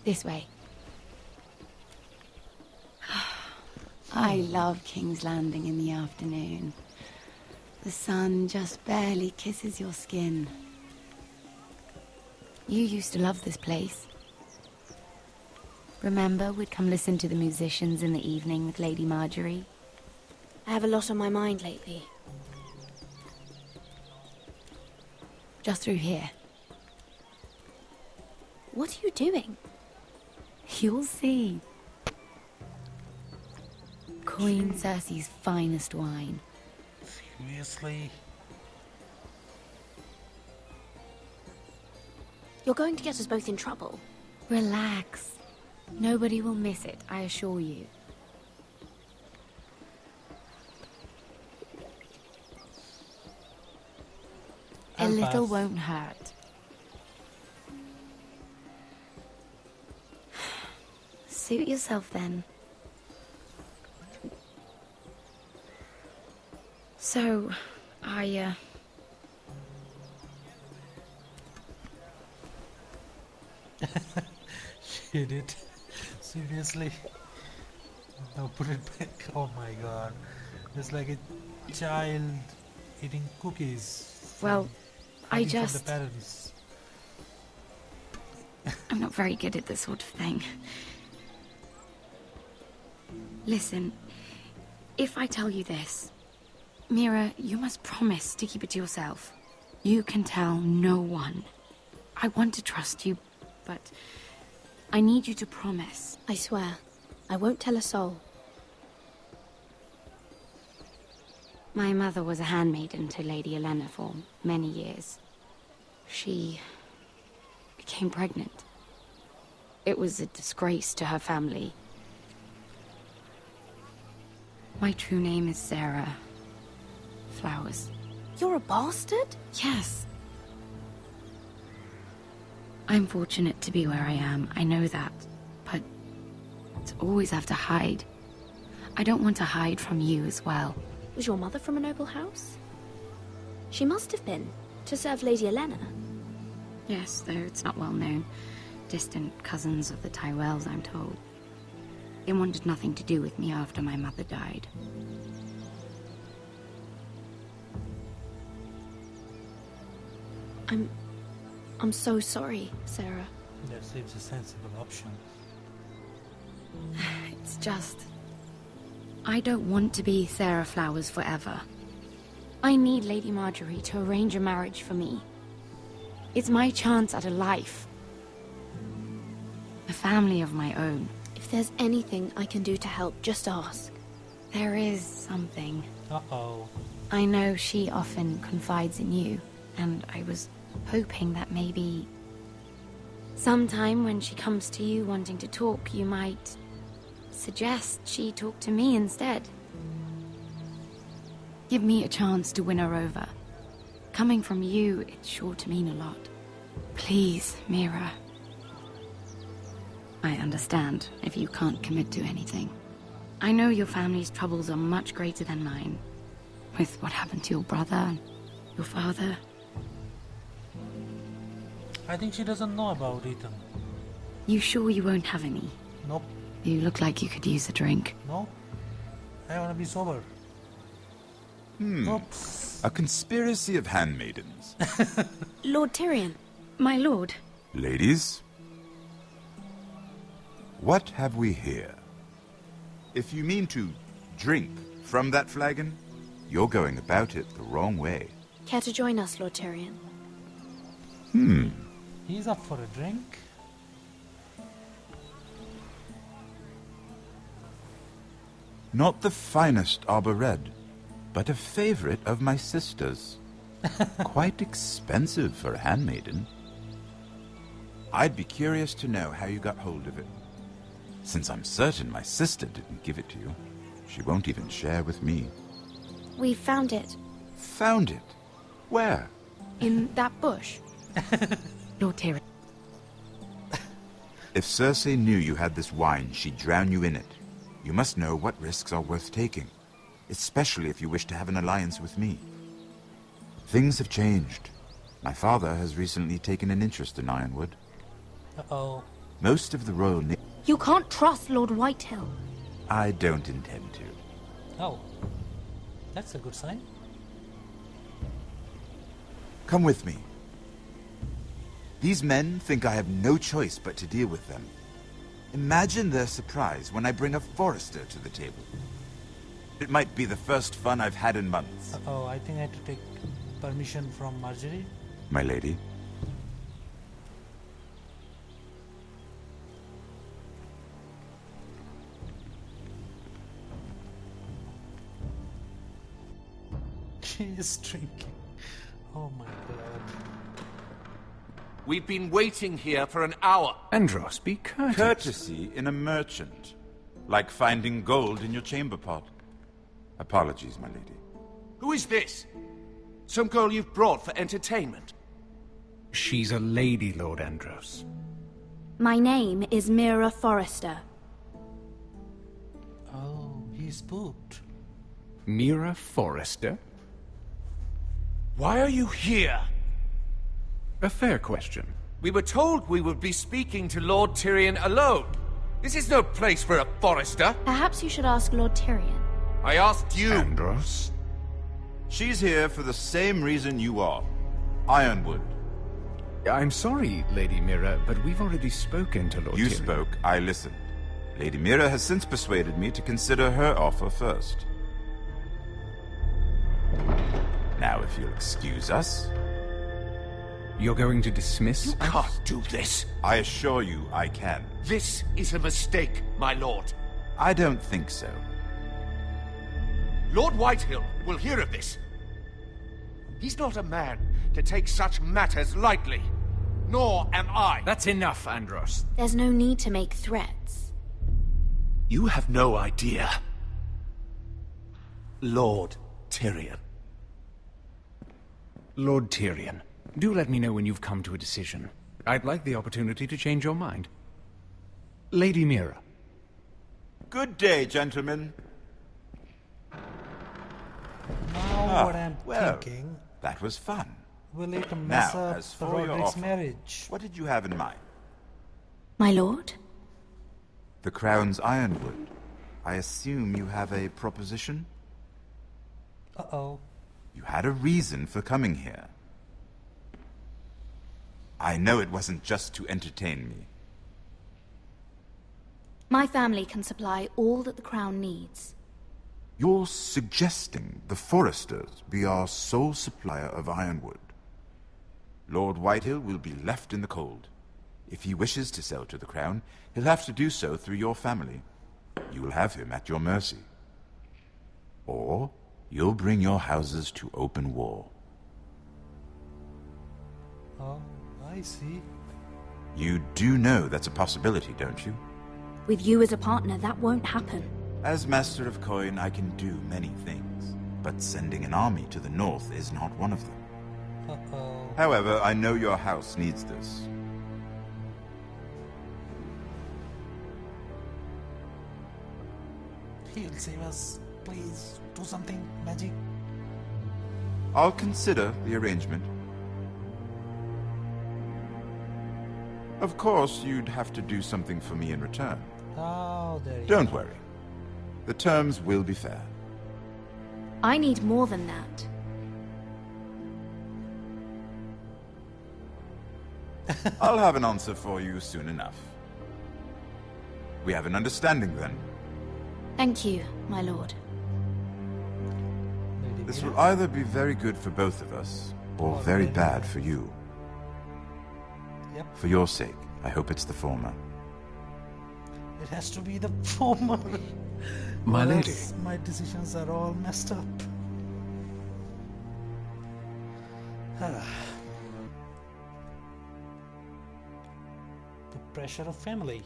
This way. I love King's Landing in the afternoon. The sun just barely kisses your skin. You used to love this place. Remember, we'd come listen to the musicians in the evening with Lady Marjorie? I have a lot on my mind lately. Just through here. What are you doing? You'll see. Queen Cersei's finest wine. Seriously? You're going to get us both in trouble. Relax. Nobody will miss it, I assure you. A little won't hurt. Suit yourself then. So, She did. Seriously? Now put it back. Oh my god. It's like a child eating cookies. Well, I from just... the parents. I'm not very good at this sort of thing. Listen, if I tell you this, Mira, you must promise to keep it to yourself. You can tell no one. I want to trust you, but I need you to promise. I swear, I won't tell a soul. My mother was a handmaiden to Lady Olenna for many years. She became pregnant. It was a disgrace to her family. My true name is Sarah Flowers. You're a bastard? Yes. I'm fortunate to be where I am, I know that. But to always have to hide. I don't want to hide from you as well. Was your mother from a noble house? She must have been, to serve Lady Olenna. Yes, though it's not well known. Distant cousins of the Tyrells, I'm told. They wanted nothing to do with me after my mother died. I'm so sorry, Sarah. That seems a sensible option. It's just... I don't want to be Sarah Flowers forever. I need Lady Marjorie to arrange a marriage for me. It's my chance at a life. A family of my own. If there's anything I can do to help, just ask. There is something. Uh-oh. I know she often confides in you, and I was hoping that maybe... sometime when she comes to you wanting to talk, you might suggest she talk to me instead. Give me a chance to win her over. Coming from you, it's sure to mean a lot. Please, Mira. I understand if you can't commit to anything. I know your family's troubles are much greater than mine. With what happened to your brother and your father. I think she doesn't know about Ethan. You sure you won't have any? Nope. You look like you could use a drink. No. I want to be sober. Oops. A conspiracy of handmaidens. Lord Tyrion. My lord. Ladies, what have we here? If you mean to drink from that flagon, you're going about it the wrong way. Care to join us, Lord Tyrion? He's up for a drink. Not the finest arbor red, but a favorite of my sister's. Quite expensive for a handmaiden. I'd be curious to know how you got hold of it. Since I'm certain my sister didn't give it to you, she won't even share with me. We found it. Found it? Where? In that bush. Lord Tyrion. If Cersei knew you had this wine, she'd drown you in it. You must know what risks are worth taking, especially if you wish to have an alliance with me. Things have changed. My father has recently taken an interest in Ironwood. Uh-oh. Most of the royal You can't trust Lord Whitehill. I don't intend to. Oh. That's a good sign. Come with me. These men think I have no choice but to deal with them. Imagine their surprise when I bring a Forrester to the table. It might be the first fun I've had in months. Uh-oh, I think I had to take permission from Marjorie. My lady. She is drinking. Oh my god. We've been waiting here for an hour. Andros, be courteous. Courtesy in a merchant. Like finding gold in your chamber pot. Apologies, my lady. Who is this? Some girl you've brought for entertainment? She's a lady, Lord Andros. My name is Mira Forrester. Oh, he's spooked. Mira Forrester? Why are you here? A fair question. We were told we would be speaking to Lord Tyrion alone. This is no place for a Forrester. Perhaps you should ask Lord Tyrion. I asked you. Andros? She's here for the same reason you are. Ironwood. I'm sorry, Lady Mira, but we've already spoken to Lord Tyrion. You spoke, I listened. Lady Mira has since persuaded me to consider her offer first. Now, if you'll excuse us... You're going to dismiss You can't do this. I assure you I can. This is a mistake, my lord. I don't think so. Lord Whitehill will hear of this. He's not a man to take such matters lightly. Nor am I. That's enough, Andros. There's no need to make threats. You have no idea. Lord Tyrion. Lord Tyrion, do let me know when you've come to a decision. I'd like the opportunity to change your mind. Lady Mira. Good day, gentlemen. Now what I'm thinking... That was fun. Will it mess now, up as for your Roderick's offer, marriage? what did you have in mind? My lord? The Crown's Ironwood. I assume you have a proposition? Uh-oh. You had a reason for coming here. I know it wasn't just to entertain me. My family can supply all that the Crown needs. You're suggesting the Forresters be our sole supplier of ironwood. Lord Whitehill will be left in the cold. If he wishes to sell to the Crown, he'll have to do so through your family. You will have him at your mercy. Or you'll bring your houses to open war. Oh, I see. You do know that's a possibility, don't you? With you as a partner, that won't happen. As Master of Coin, I can do many things, but sending an army to the north is not one of them. Uh-oh. However, I know your house needs this. He'll save us. Please, do something, magic. I'll consider the arrangement. Of course, you'd have to do something for me in return. Oh, there you Don't go. worry. The terms will be fair. I need more than that. I'll have an answer for you soon enough. We have an understanding then. Thank you, my lord. This will either be very good for both of us, or very bad for you. Yep. For your sake, I hope it's the former. It has to be the former. My Or lady. else my decisions are all messed up. The pressure of family.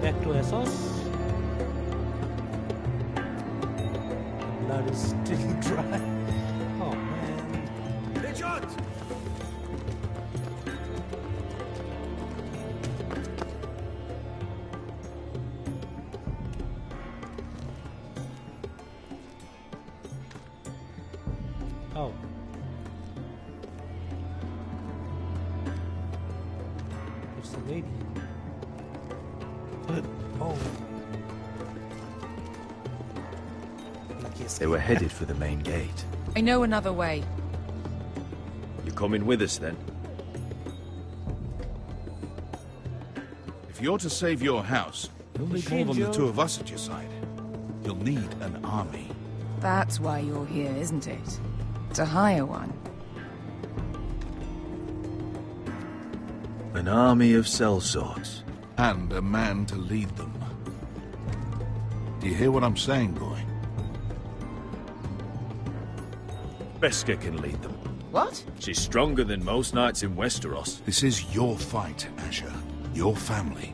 Back to Essos. Blood is still dry. Oh man. Richard! Oh. It's the lady. Oh. They were headed for the main gate. I know another way. You coming with us then? If you're to save your house, you'll need more than the two of us at your side. You'll need an army. That's why you're here, isn't it? To hire one. An army of sellswords. And a man to lead them. Do you hear what I'm saying, boy? Beskha can lead them. What? She's stronger than most knights in Westeros. This is your fight, Asher. Your family.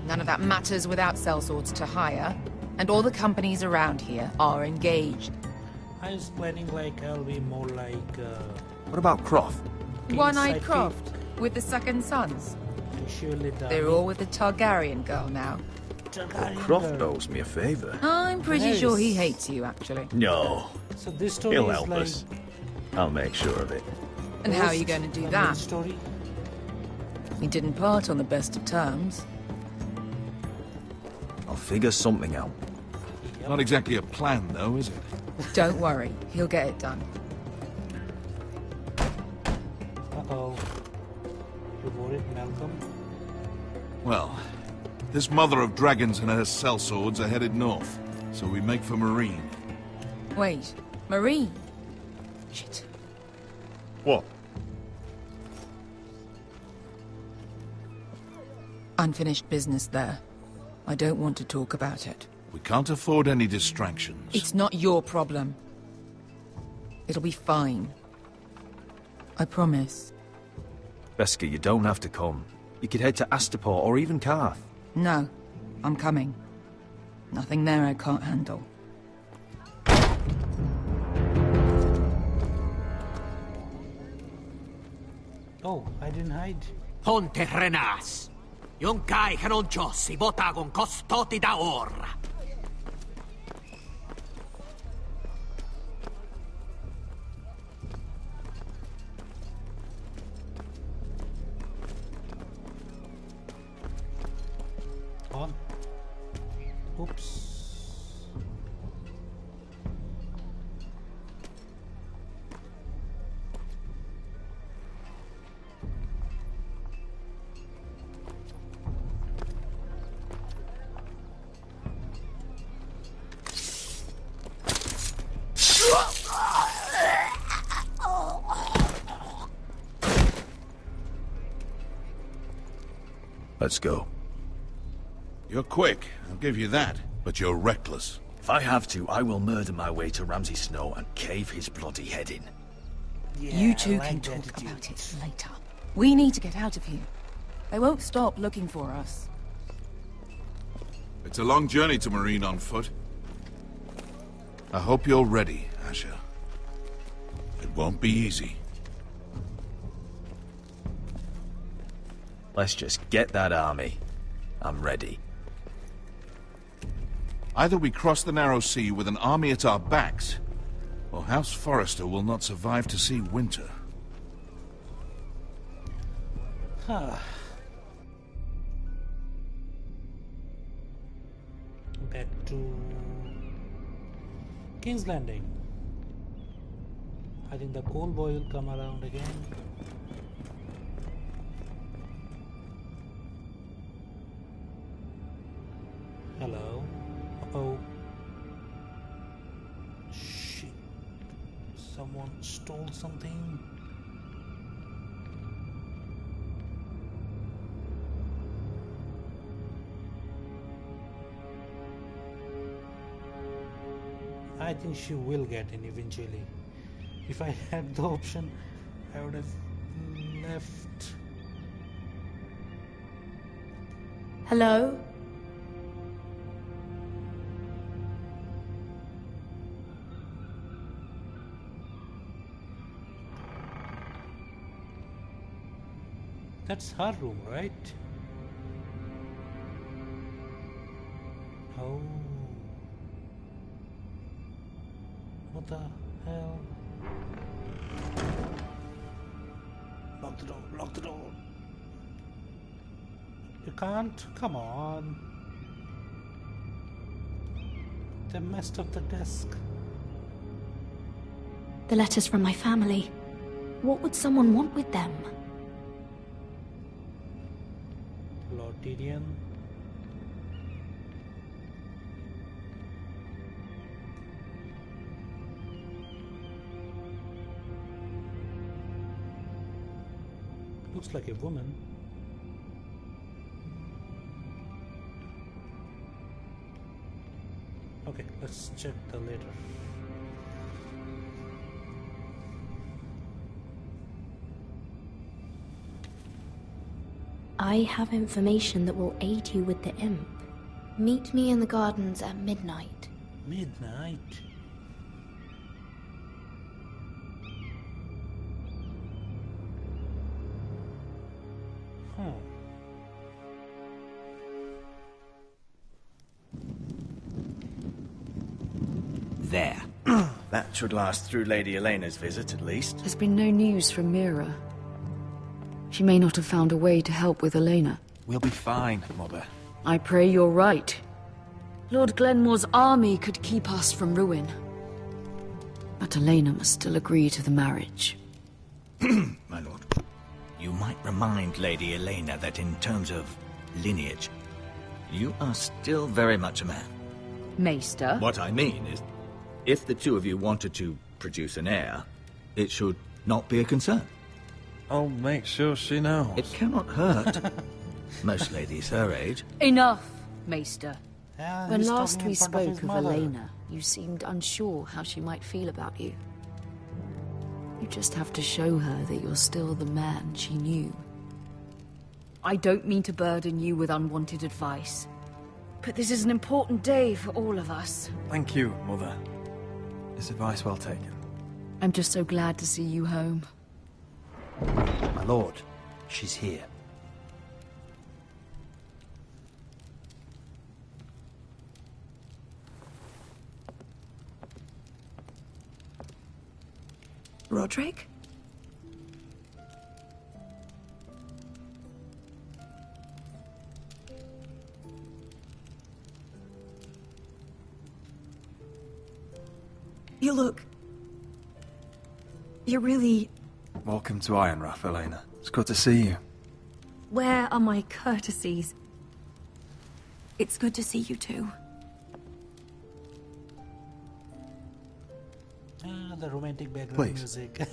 None of that matters without sellswords to hire. And all the companies around here are engaged. I was planning like I'll be more like What about Croft? One-eyed Croft with the second sons. Surely They're all with the Targaryen girl now. Croft owes me a favor. I'm pretty sure he hates you, actually. No. So this story He'll is help like us. I'll make sure of it. And how are you going to do that? Story. We didn't part on the best of terms. I'll figure something out. Not exactly a plan, though, is it? Don't worry, he'll get it done. Uh-oh. You worried, Malcolm? Well, this mother of dragons and her sellswords are headed north, so we make for Marine. Wait, Marine? Shit. What? Unfinished business there. I don't want to talk about it. We can't afford any distractions. It's not your problem. It'll be fine. I promise. Beskha, you don't have to come. You could head to Astapor or even Karth. No, I'm coming. Nothing there I can't handle. Oh, I didn't hide. Ponte Renas. Yung kai kanoncho si bota con costoti da ora. On. Oops. Let's go. You're quick, I'll give you that, but you're reckless. If I have to, I will murder my way to Ramsay Snow and cave his bloody head in. You two can talk about it later. We need to get out of here. They won't stop looking for us. It's a long journey to Marine on foot. I hope you're ready, Asher. It won't be easy. Let's just get that army. I'm ready. Either we cross the narrow sea with an army at our backs, Well, House Forrester will not survive to see winter. Back to King's Landing. I think the coal boy will come around again. Hello. Oh. Shit. Someone stole something. I think she will get in eventually. If I had the option, I would have left. Hello? That's her room, right? Oh. What the hell? Lock the door, lock the door. You can't? Come on. They messed up the desk. The letters from my family. What would someone want with them? Lord Tyrion. Looks like a woman. Okay, let's check the letter. I have information that will aid you with the imp. Meet me in the gardens at midnight. Midnight? There. That should last through Lady Elena's visit, at least. There's been no news from Mira. She may not have found a way to help with Elena. We'll be fine, Mother. I pray you're right. Lord Glenmore's army could keep us from ruin. But Elena must still agree to the marriage. My lord, you might remind Lady Elena that in terms of lineage, you are still very much a man. Maester? What I mean is, if the two of you wanted to produce an heir, it should not be a concern. I'll make sure she knows. It cannot hurt. Most ladies her age. Enough, Maester. When he's last talking we in front of spoke his of mother. Elena, you seemed unsure how she might feel about you. You just have to show her that you're still the man she knew. I don't mean to burden you with unwanted advice, but this is an important day for all of us. Thank you, Mother. Is advice well taken? I'm just so glad to see you home. My lord, she's here. Roderick? You look... You're really... Welcome to Ironrath, Elena. It's good to see you. Where are my courtesies? It's good to see you too. The romantic background Please. music.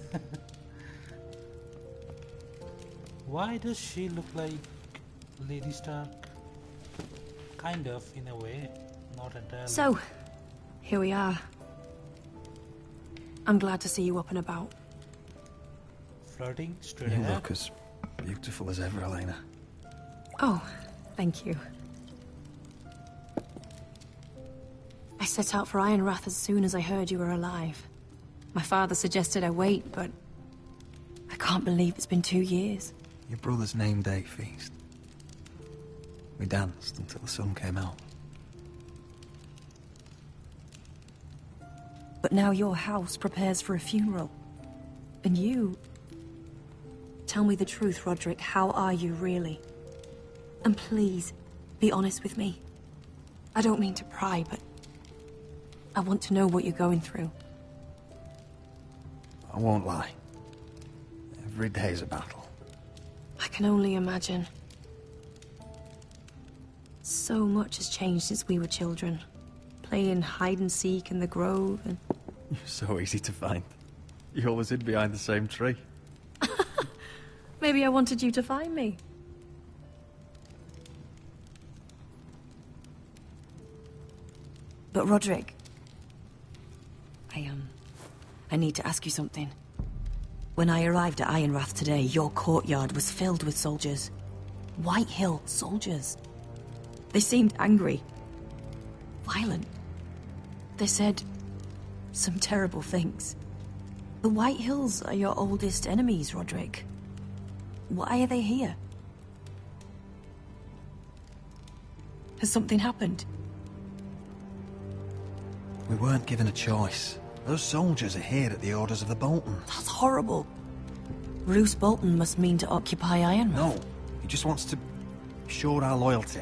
Why does she look like Lady Stark? Kind of, in a way. Not entirely. So, here we are. I'm glad to see you up and about. Flirting straight You ahead. look as beautiful as ever, Elena. Oh, thank you. I set out for Ironrath as soon as I heard you were alive. My father suggested I wait, but I can't believe it's been 2 years. Your brother's name day feast. We danced until the sun came out. But now your house prepares for a funeral. And you... Tell me the truth, Roderick. How are you, really? And please, be honest with me. I don't mean to pry, but... I want to know what you're going through. I won't lie. Every day's a battle. I can only imagine. So much has changed since we were children. Playing hide and seek in the grove and... You're so easy to find. You always hid behind the same tree. Maybe I wanted you to find me. But Roderick... I need to ask you something. When I arrived at Ironrath today, your courtyard was filled with soldiers. White Hill soldiers. They seemed angry. Violent. They said some terrible things. The White Hills are your oldest enemies, Roderick. Why are they here? Has something happened? We weren't given a choice. Those soldiers are here at the orders of the Boltons. That's horrible. Roose Bolton must mean to occupy Ironrath. No, he just wants to show our loyalty.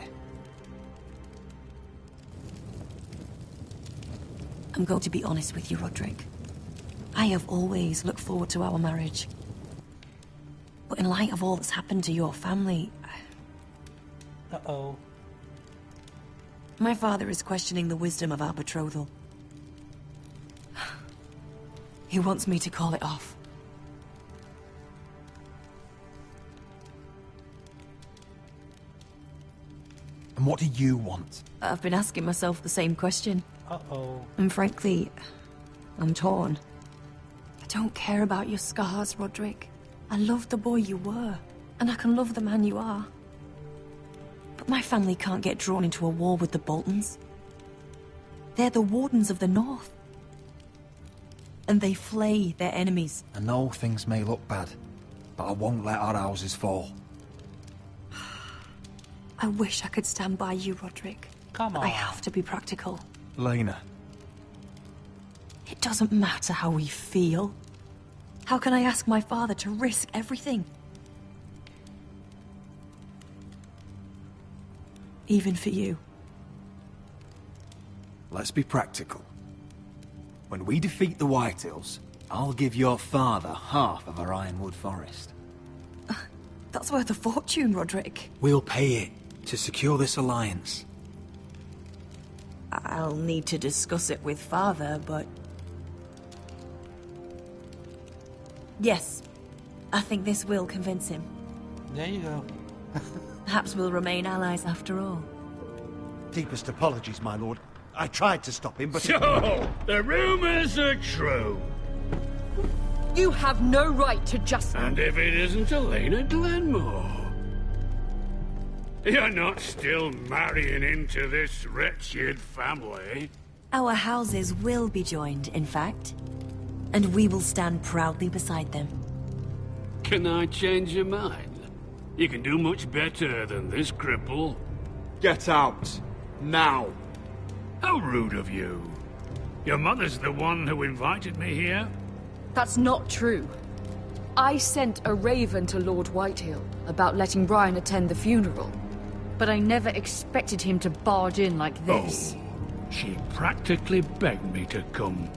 I'm going to be honest with you, Roderick. I have always looked forward to our marriage. But in light of all that's happened to your family... Uh-oh. My father is questioning the wisdom of our betrothal. He wants me to call it off. And what do you want? I've been asking myself the same question. Uh-oh. And frankly, I'm torn. I don't care about your scars, Roderick. I love the boy you were, and I can love the man you are. But my family can't get drawn into a war with the Boltons. They're the Wardens of the North. And they flay their enemies. I know things may look bad, but I won't let our houses fall. I wish I could stand by you, Roderick. Come on. But I have to be practical. Lena. It doesn't matter how we feel. How can I ask my father to risk everything? Even for you. Let's be practical. When we defeat the Whitehills, I'll give your father half of our Ironwood forest. That's worth a fortune, Roderick. We'll pay it to secure this alliance. I'll need to discuss it with father, but... Yes, I think this will convince him. There you go. Perhaps we'll remain allies after all. Deepest apologies, my lord. I tried to stop him, but... So, the rumors are true. You have no right to just... And if it isn't Elena Glenmore? You're not still marrying into this wretched family? Our houses will be joined, in fact. And we will stand proudly beside them. Can I change your mind? You can do much better than this cripple. Get out. Now. How rude of you. Your mother's the one who invited me here? That's not true. I sent a raven to Lord Whitehill about letting Brian attend the funeral. But I never expected him to barge in like this. Oh, she practically begged me to come.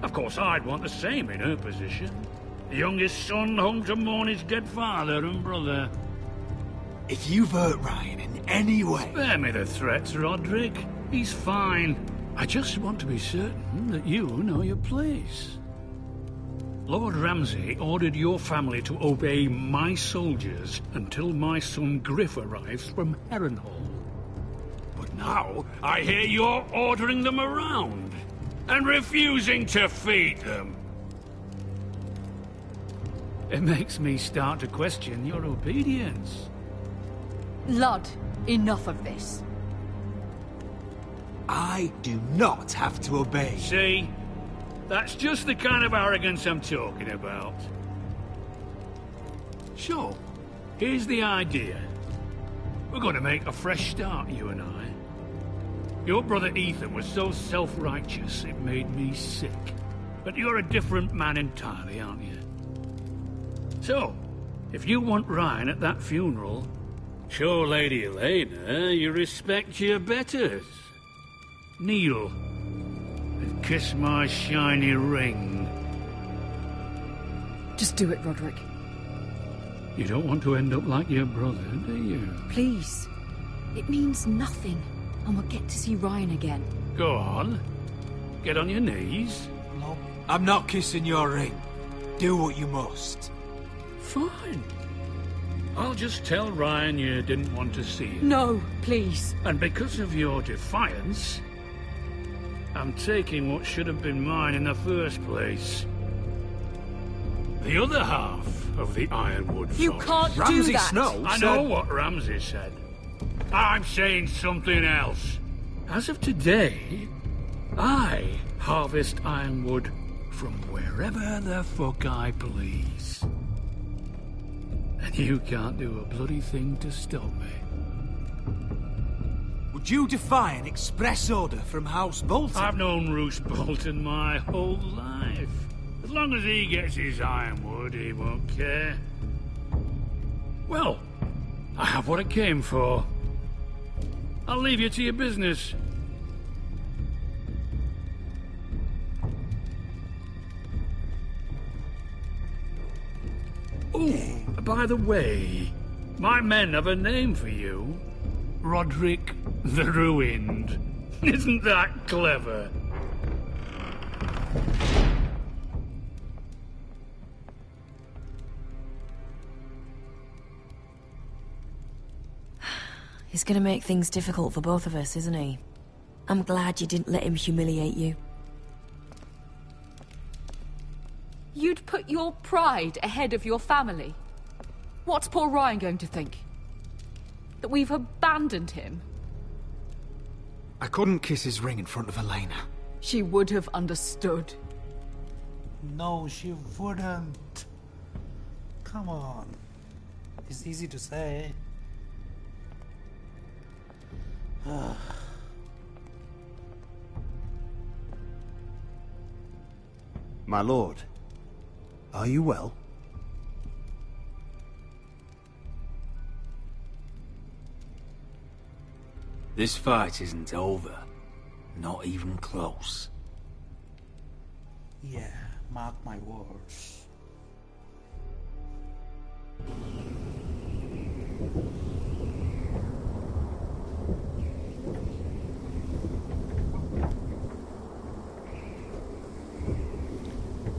Of course, I'd want the same in her position. The youngest son home to mourn his dead father and brother. If you've hurt Ryan in any way... Spare me the threats, Roderick. He's fine. I just want to be certain that you know your place. Lord Ramsay ordered your family to obey my soldiers until my son Griff arrives from Harrenhal. But now I hear you're ordering them around and refusing to feed them. It makes me start to question your obedience. Lud, enough of this. I do not have to obey. See? That's just the kind of arrogance I'm talking about. So, here's the idea. We're going to make a fresh start, you and I. Your brother Ethan was so self-righteous, it made me sick. But you're a different man entirely, aren't you? So, if you want Ryan at that funeral, show Lady Elena you respect your betters. Kneel and kiss my shiny ring. Just do it, Roderick. You don't want to end up like your brother, do you? Please. It means nothing, and we'll get to see Ryan again. Go on. Get on your knees. No. I'm not kissing your ring. Do what you must. Fine. I'll just tell Ryan you didn't want to see him. No, please. And because of your defiance, I'm taking what should have been mine in the first place. The other half of the Ironwood You Forest. can't do Ramsay that! Snow I know what Ramsay said. I'm saying something else. As of today, I harvest ironwood from wherever the fuck I please. And you can't do a bloody thing to stop me. Would you defy an express order from House Bolton? I've known Roose Bolton my whole life. As long as he gets his ironwood, he won't care. Well, I have what I came for. I'll leave you to your business. Oh, by the way, my men have a name for you. Roderick the Ruined. Isn't that clever? He's gonna make things difficult for both of us, isn't he? I'm glad you didn't let him humiliate you. You'd put your pride ahead of your family. What's poor Ryan going to think? That we've abandoned him? I couldn't kiss his ring in front of Elena. She would have understood. No, she wouldn't. Come on. It's easy to say. My lord, are you well? This fight isn't over. Not even close. Yeah, mark my words.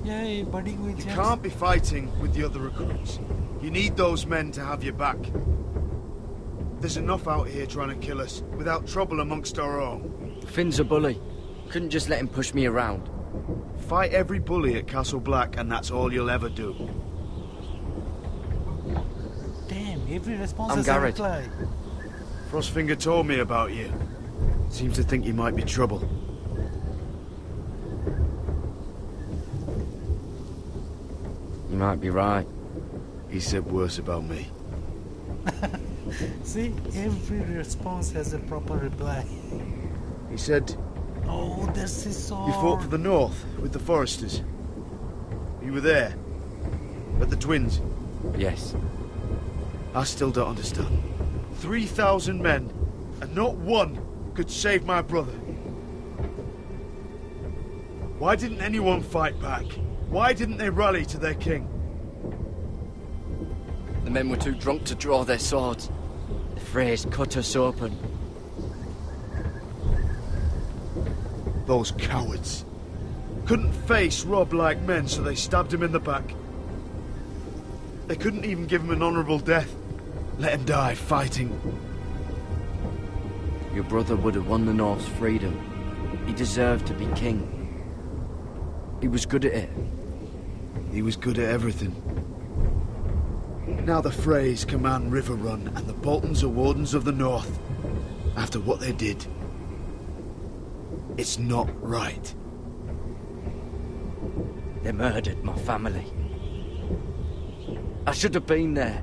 Yay, buddy with You can't be fighting with the other recruits. You need those men to have your back. There's enough out here trying to kill us, without trouble amongst our own. Finn's a bully. Couldn't just let him push me around. Fight every bully at Castle Black, and that's all you'll ever do. Damn, every response I'm has a Garrett. reply. Frostfinger told me about you. Seems to think you might be trouble. You might be right. He said worse about me. See, every response has a proper reply. He said... Oh, there's his sword. You fought for the North, with the Foresters. You were there. At the Twins. Yes. I still don't understand. 3,000 men, and not one could save my brother. Why didn't anyone fight back? Why didn't they rally to their king? The men were too drunk to draw their swords. The Freys cut us open. Those cowards. Couldn't face Rob like men, so they stabbed him in the back. They couldn't even give him an honourable death. Let him die fighting. Your brother would have won the North's freedom. He deserved to be king. He was good at it. He was good at everything. Now the Freys command Riverrun, and the Boltons are Wardens of the North. After what they did. It's not right. They murdered my family. I should have been there.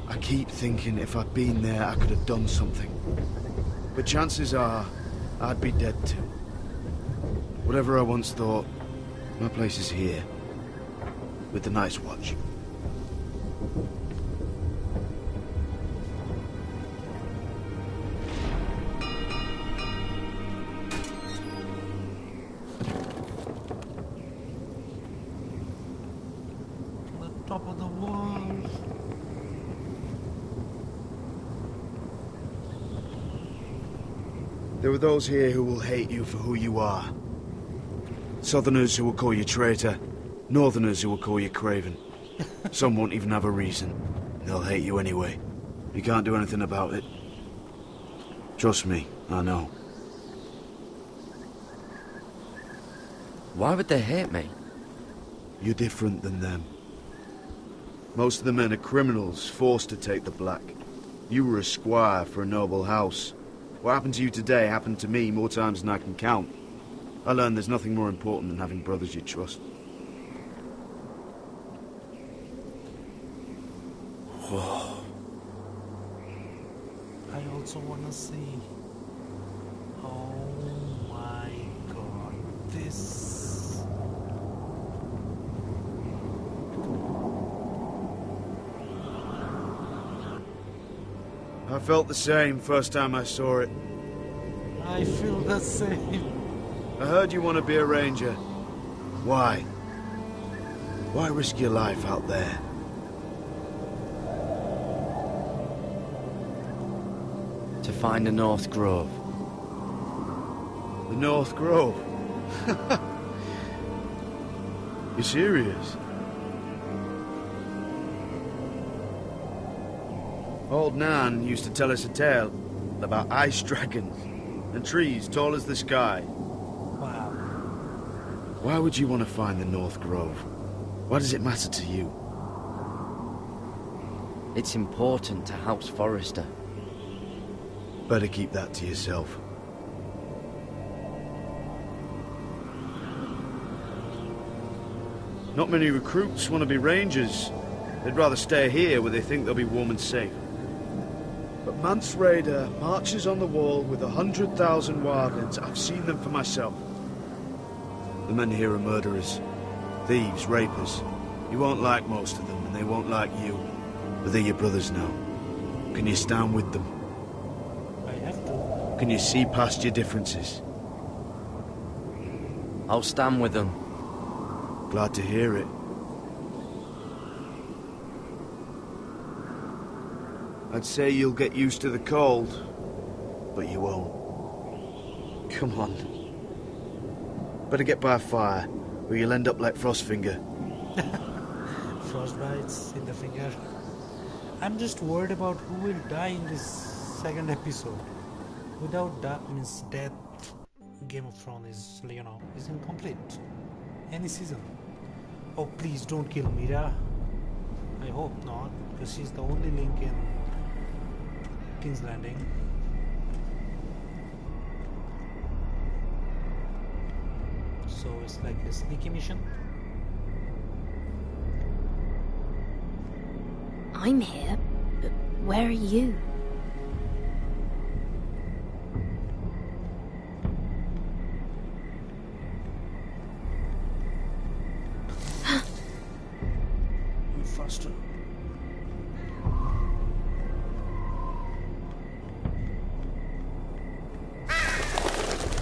I keep thinking if I'd been there, I could have done something. But chances are, I'd be dead too. Whatever I once thought, my place is here. With the Night's Watch. Top of the world. There are those here who will hate you for who you are. Southerners who will call you traitor. Northerners who will call you craven. Some won't even have a reason. They'll hate you anyway. You can't do anything about it. Trust me, I know. Why would they hate me? You're different than them. Most of the men are criminals, forced to take the black. You were a squire for a noble house. What happened to you today happened to me more times than I can count. I learned there's nothing more important than having brothers you trust. Whoa. I also want to see. Oh my god. This. I felt the same first time I saw it. I feel the same. I heard you want to be a ranger. Why? Why risk your life out there? To find the North Grove. The North Grove? You serious? Old Nan used to tell us a tale about ice dragons and trees tall as the sky. Wow. Why would you want to find the North Grove? Why does it matter to you? It's important to House Forrester. Better keep that to yourself. Not many recruits want to be rangers. They'd rather stay here where they think they'll be warm and safe. But Mance Raider marches on the wall with 100,000 wildlings. I've seen them for myself. The men here are murderers, thieves, rapers. You won't like most of them, and they won't like you. But they're your brothers now. Can you stand with them? I have to. Can you see past your differences? I'll stand with them. Glad to hear it. I'd say you'll get used to the cold, but you won't. Come on. Better get by a fire, or you'll end up like Frostfinger. Frostbites in the finger. I'm just worried about who will die in this second episode. Without that means death. Game of Thrones is, is incomplete. Any season. Oh, please don't kill Mira. I hope not, because she's the only link in King's Landing. So it's like a sneaky mission. I'm here, but where are you? Move faster.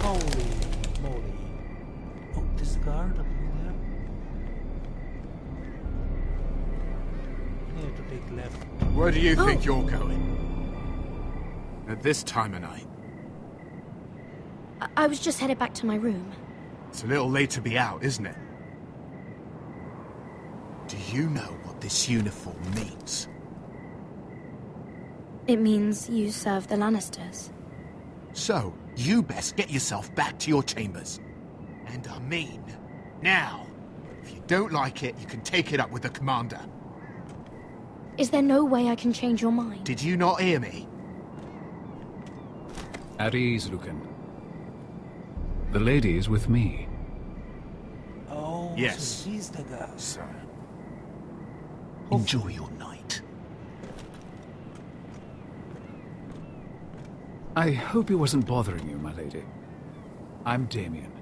Holy moly. Oh, this guard up there. I have to take left. Where do you think you're going? At this time of night? I was just headed back to my room. It's a little late to be out, isn't it? Do you know what this uniform means? It means you serve the Lannisters. So, you best get yourself back to your chambers. And I mean, now. If you don't like it, you can take it up with the commander. Is there no way I can change your mind? Did you not hear me? At ease, Lucan. The lady is with me. Oh, yes. So he's the guy. Sir. Enjoy your night. I hope he wasn't bothering you, my lady. I'm Damien.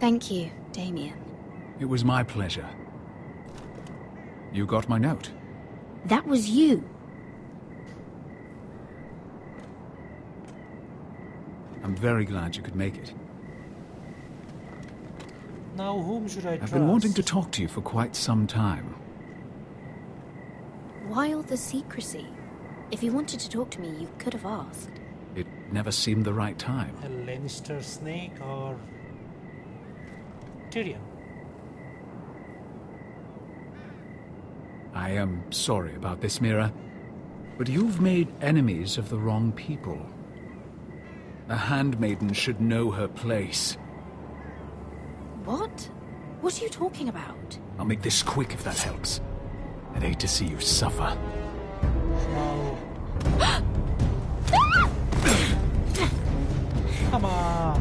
Thank you, Damien. It was my pleasure. You got my note? That was you. I'm very glad you could make it. Now, whom should I trust? I've been wanting to talk to you for quite some time. Why all the secrecy? If you wanted to talk to me, you could have asked. It never seemed the right time. A Lannister snake or Tyrion? I am sorry about this, Mira, but you've made enemies of the wrong people. A handmaiden should know her place. What? What are you talking about? I'll make this quick if that helps. I'd hate to see you suffer. No. Come on.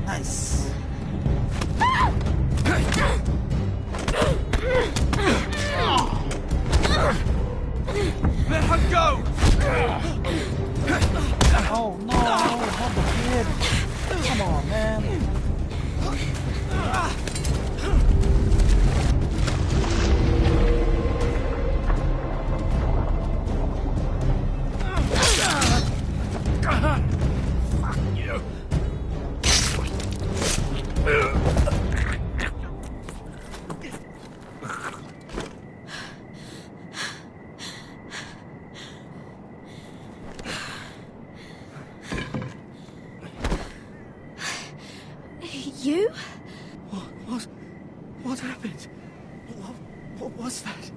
Nice. Let her go! Oh no, not the kid. Come on, man. Fuck you. You? What happened? What was that?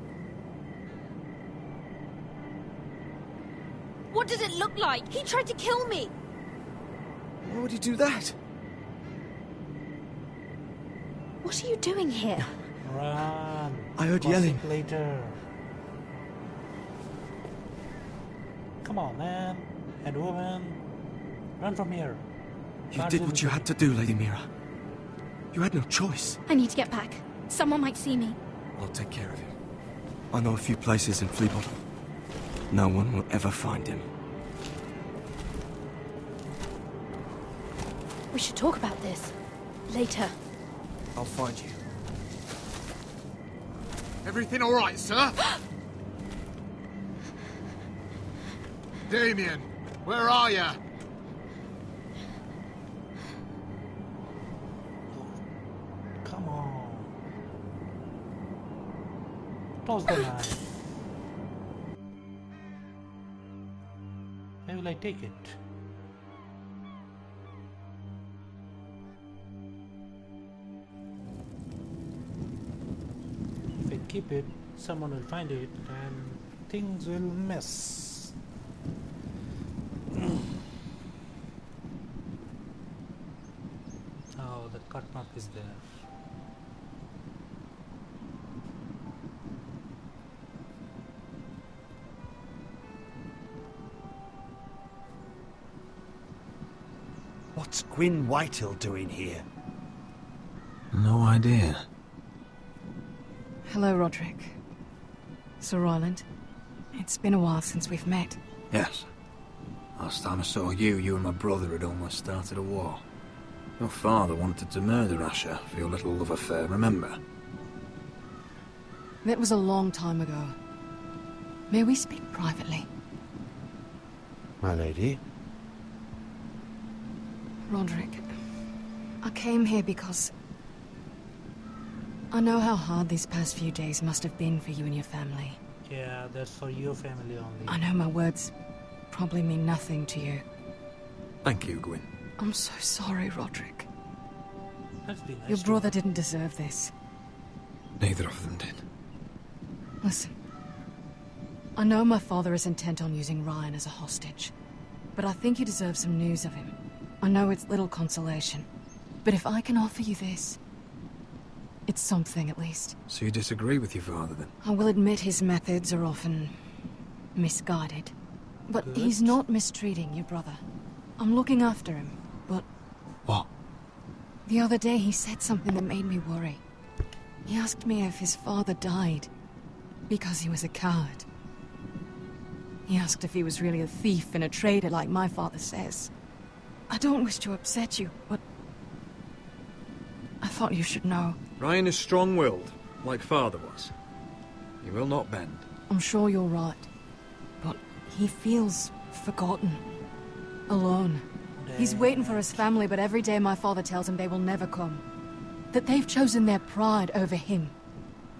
What did it look like? He tried to kill me! Why would he do that? What are you doing here? Run. I heard Gossip yelling. Later. Come on, man. And woman. Run from here. You did what you had to do, Lady Mira. You had no choice. I need to get back. Someone might see me. I'll take care of him. I know a few places in Fleabottom. No one will ever find him. We should talk about this. Later. I'll find you. Everything all right, sir? Damien, where are you? Come on. Toss the knife. Where will I take it? If I keep it, someone will find it and things will mess. Oh, the cut mark is there. What's Gwyn Whitehill doing here? No idea. Hello, Roderick. Sir Roland. It's been a while since we've met. Yes. Last time I saw you and my brother had almost started a war. Your father wanted to murder Asher for your little love affair, remember? That was a long time ago. May we speak privately? My lady? Roderick, I came here because I know how hard these past few days must have been for you and your family. Yeah, that's for your family only. I know my words probably mean nothing to you. Thank you, Gwyn. I'm so sorry, Roderick. Let's be nice Your to brother him. didn't deserve this. Neither of them did. Listen, I know my father is intent on using Ryan as a hostage, but I think you deserve some news of him. I know it's little consolation, but if I can offer you this, it's something at least. So you disagree with your father, then? I will admit his methods are often misguided, but Good. he's not mistreating your brother. I'm looking after him, but... What? The other day he said something that made me worry. He asked me if his father died because he was a coward. He asked if he was really a thief and a traitor like my father says. I don't wish to upset you, but I thought you should know. Ryan is strong-willed, like father was. He will not bend. I'm sure you're right, but he feels forgotten, alone. He's waiting for his family, but every day my father tells him they will never come. That they've chosen their pride over him.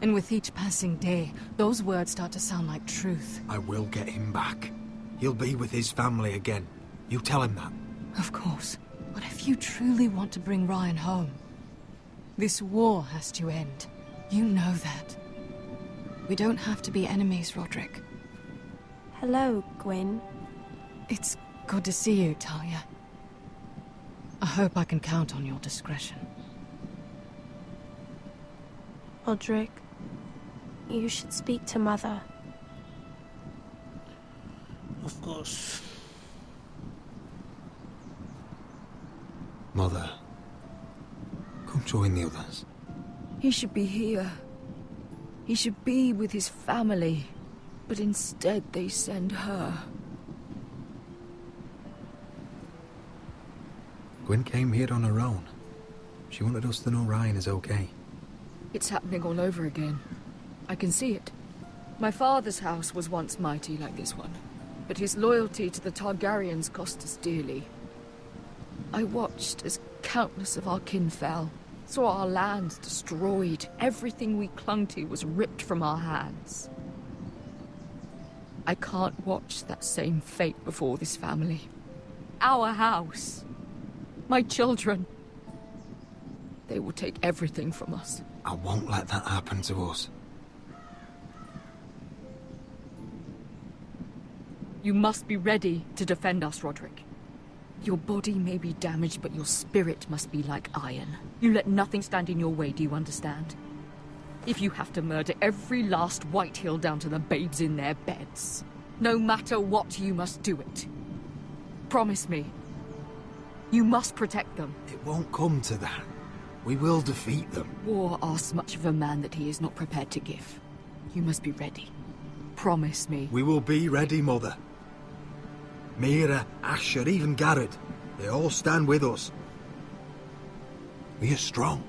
And with each passing day, those words start to sound like truth. I will get him back. He'll be with his family again. You tell him that. Of course. But if you truly want to bring Ryan home, this war has to end. You know that. We don't have to be enemies, Roderick. Hello, Gwyn. It's good to see you, Talia. I hope I can count on your discretion. Roderick, you should speak to Mother. Of course. Mother, come join the others. He should be here. He should be with his family. But instead they send her. Gwyn came here on her own. She wanted us to know Ryan is okay. It's happening all over again. I can see it. My father's house was once mighty like this one, but his loyalty to the Targaryens cost us dearly. I watched as countless of our kin fell, saw our lands destroyed, everything we clung to was ripped from our hands. I can't watch that same fate before this family. Our house. My children. They will take everything from us. I won't let that happen to us. You must be ready to defend us, Roderick. Your body may be damaged, but your spirit must be like iron. You let nothing stand in your way, do you understand? If you have to murder every last Whitehill down to the babes in their beds, no matter what, you must do it. Promise me. You must protect them. It won't come to that. We will defeat them. War asks much of a man that he is not prepared to give. You must be ready. Promise me. We will be ready, Mother. Mira, Asher, even Garrett. They all stand with us. We are strong.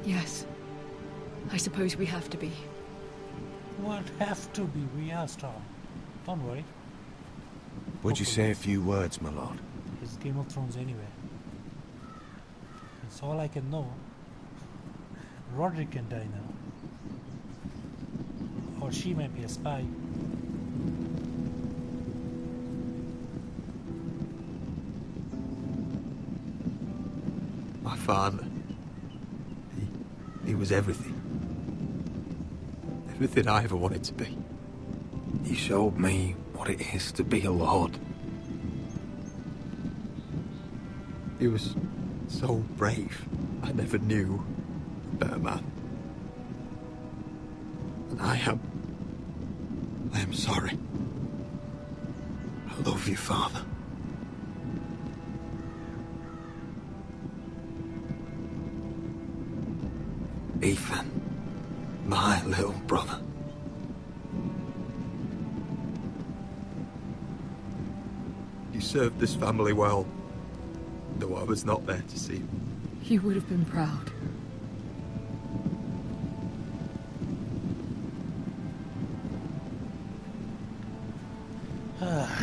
Yes. I suppose we have to be. What have to be? We are strong. Don't worry. Would you say a few words, my lord? It's Game of Thrones anyway. It's all I can know. Roderick can die now. Or she might be a spy. My father. He was everything. Everything I ever wanted to be. He showed me what it is to be a lord. He was so brave. I never knew a better man. And I am sorry. I love you, Father. Ethan, my little brother. You served this family well, though I was not there to see you. You would have been proud.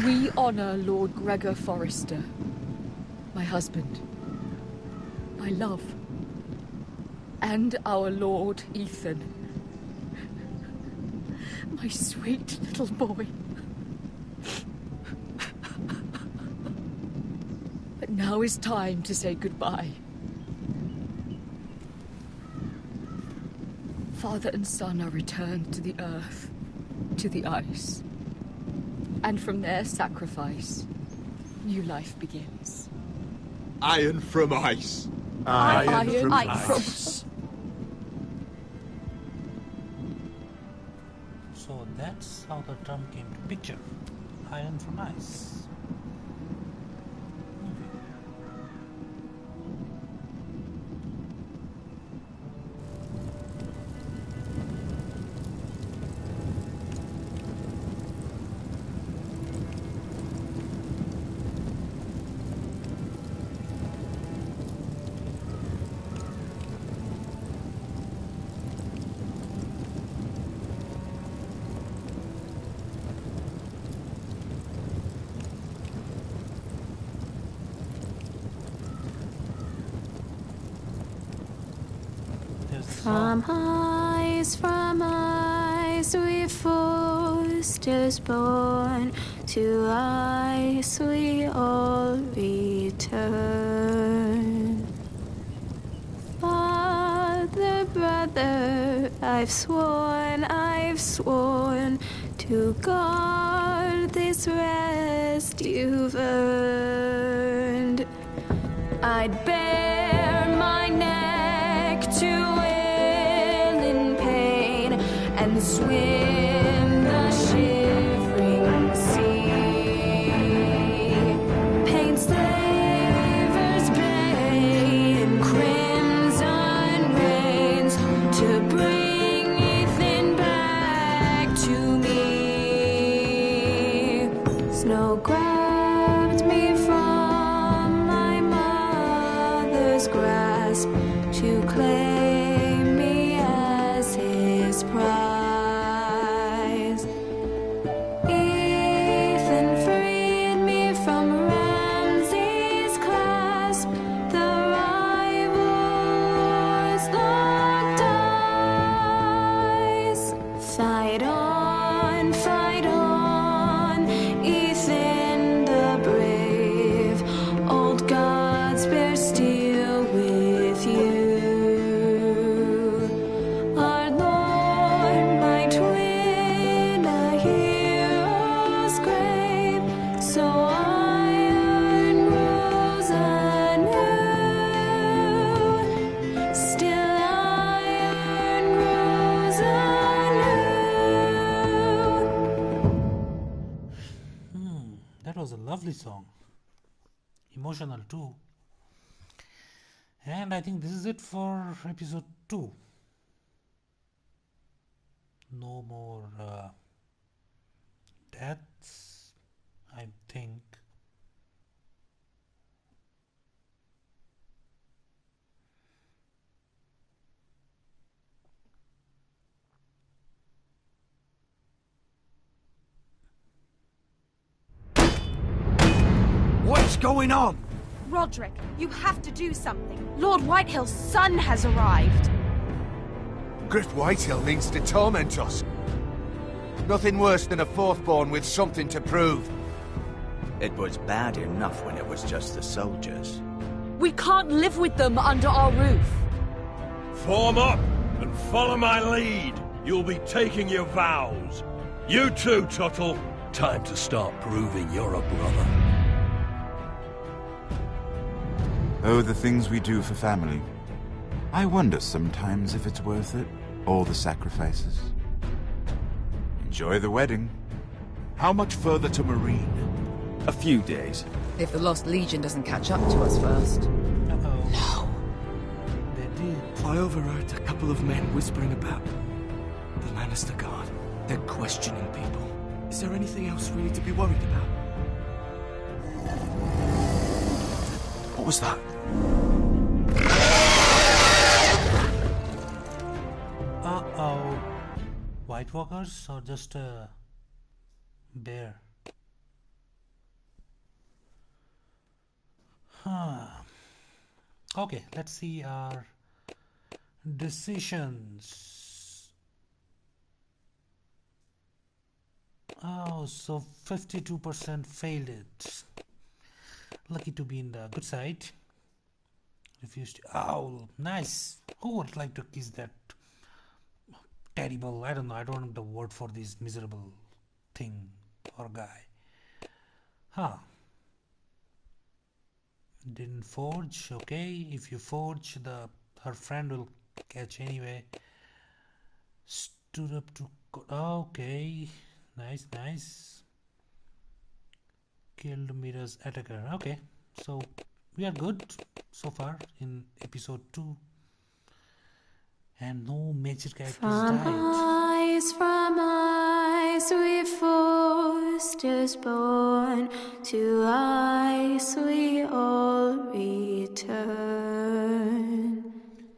We honor Lord Gregor Forrester, my husband, my love, and our Lord Ethan, my sweet little boy. But now is time to say goodbye. Father and son are returned to the earth, to the ice. And from their sacrifice, new life begins. Iron from ice. Iron from ice. So that's how the term came to picture. Iron from ice. song. From ice we foresters born, to ice we all return. Father, brother, I've sworn to guard this rest you've earned. I'd bare my neck to wail in pain and swim the shivering sea. Paint Slaver's Bay in crimson rains to bring Ethan back to me. Snow grabbed me from my mother's grasp to claim me as his prize. Ethan freed me from Ramsay's clasp. The rivals locked eyes. Fight on, Ethan the brave. Old gods bear steel with you. Our Lord, my twin, a hero's grave. So iron rose anew. Still iron grows anew. That was a lovely song. Emotional too. And I think this is it for episode 2. No more deaths, I think. What's going on? Roderick, you have to do something. Lord Whitehill's son has arrived. Griff Whitehill means to torment us. Nothing worse than a fourthborn with something to prove. It was bad enough when it was just the soldiers. We can't live with them under our roof. Form up and follow my lead. You'll be taking your vows. You too, Tuttle. Time to start proving you're a brother. Oh, the things we do for family. I wonder sometimes if it's worth it, all the sacrifices. Enjoy the wedding. How much further to Marine? A few days. If the Lost Legion doesn't catch up to us first. No. They did. I overheard a couple of men whispering about the Lannister Guard. They're questioning people. Is there anything else we need to be worried about? What was that? Uh-oh. White Walkers or just a bear? Okay, let's see our decisions. Oh, so 52% failed it. Lucky to be in the good side. Refused to. Oh, nice. Who would like to kiss that terrible? I don't know. I don't know the word for this miserable thing or guy. Huh. Didn't forge. Okay. If you forge, her friend will catch anyway. Stood up to. Okay. Nice, nice. Killed Mira's attacker. Okay, so we are good so far in episode 2. And no major characters died. From ice we foresters born, to ice we all return.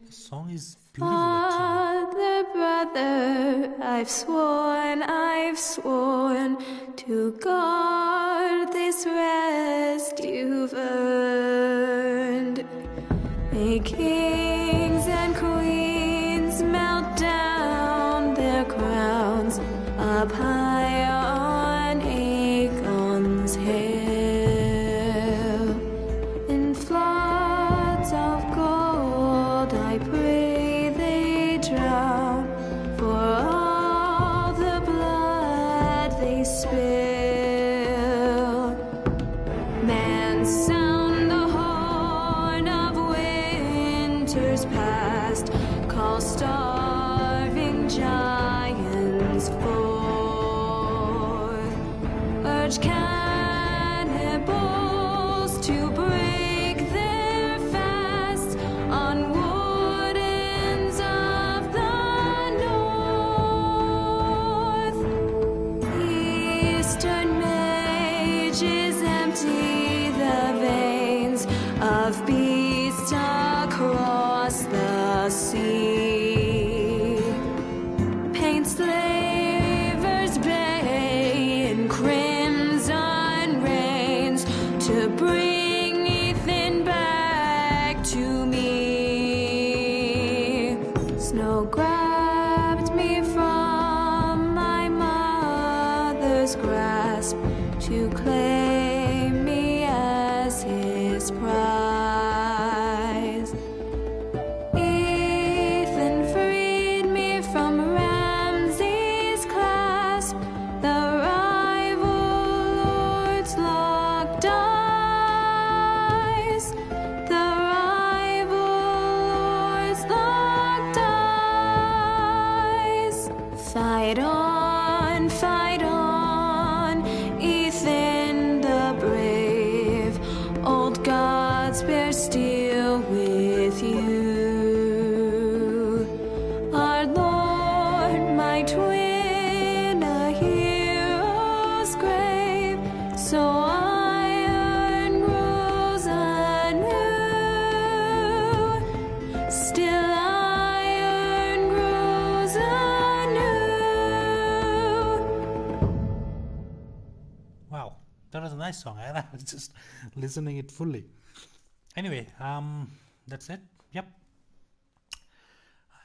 The song is beautiful Father, brother, I've sworn to guard this rest you've earned. May kings and queens spill. Man, sound the horn of winter's past, call starving giants forth, urge cannibals to break their fast on wardens of the north. Eastern mages empty the veins of beasts across the sea. Paint slavers bay in crimson rains to bring Ethan back to me. Snow grabbed me from my mother's grasp to claim me as his prize. Ethan freed me from Ramsay's clasp, the rival lord's locked eyes, the rival lord's locked eyes. Fight on, Ethan the brave. Old gods bear steel with you. Our Lord, my twin, a hero's grave, so iron grows anew. Still iron grows anew. Wow, that was a nice song. I was just listening it fully. Anyway, that's it. Yep.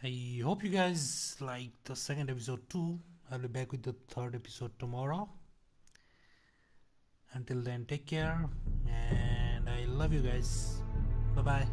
I hope you guys liked the second episode too. I'll be back with the third episode tomorrow. Until then, take care, and I love you guys. Bye bye.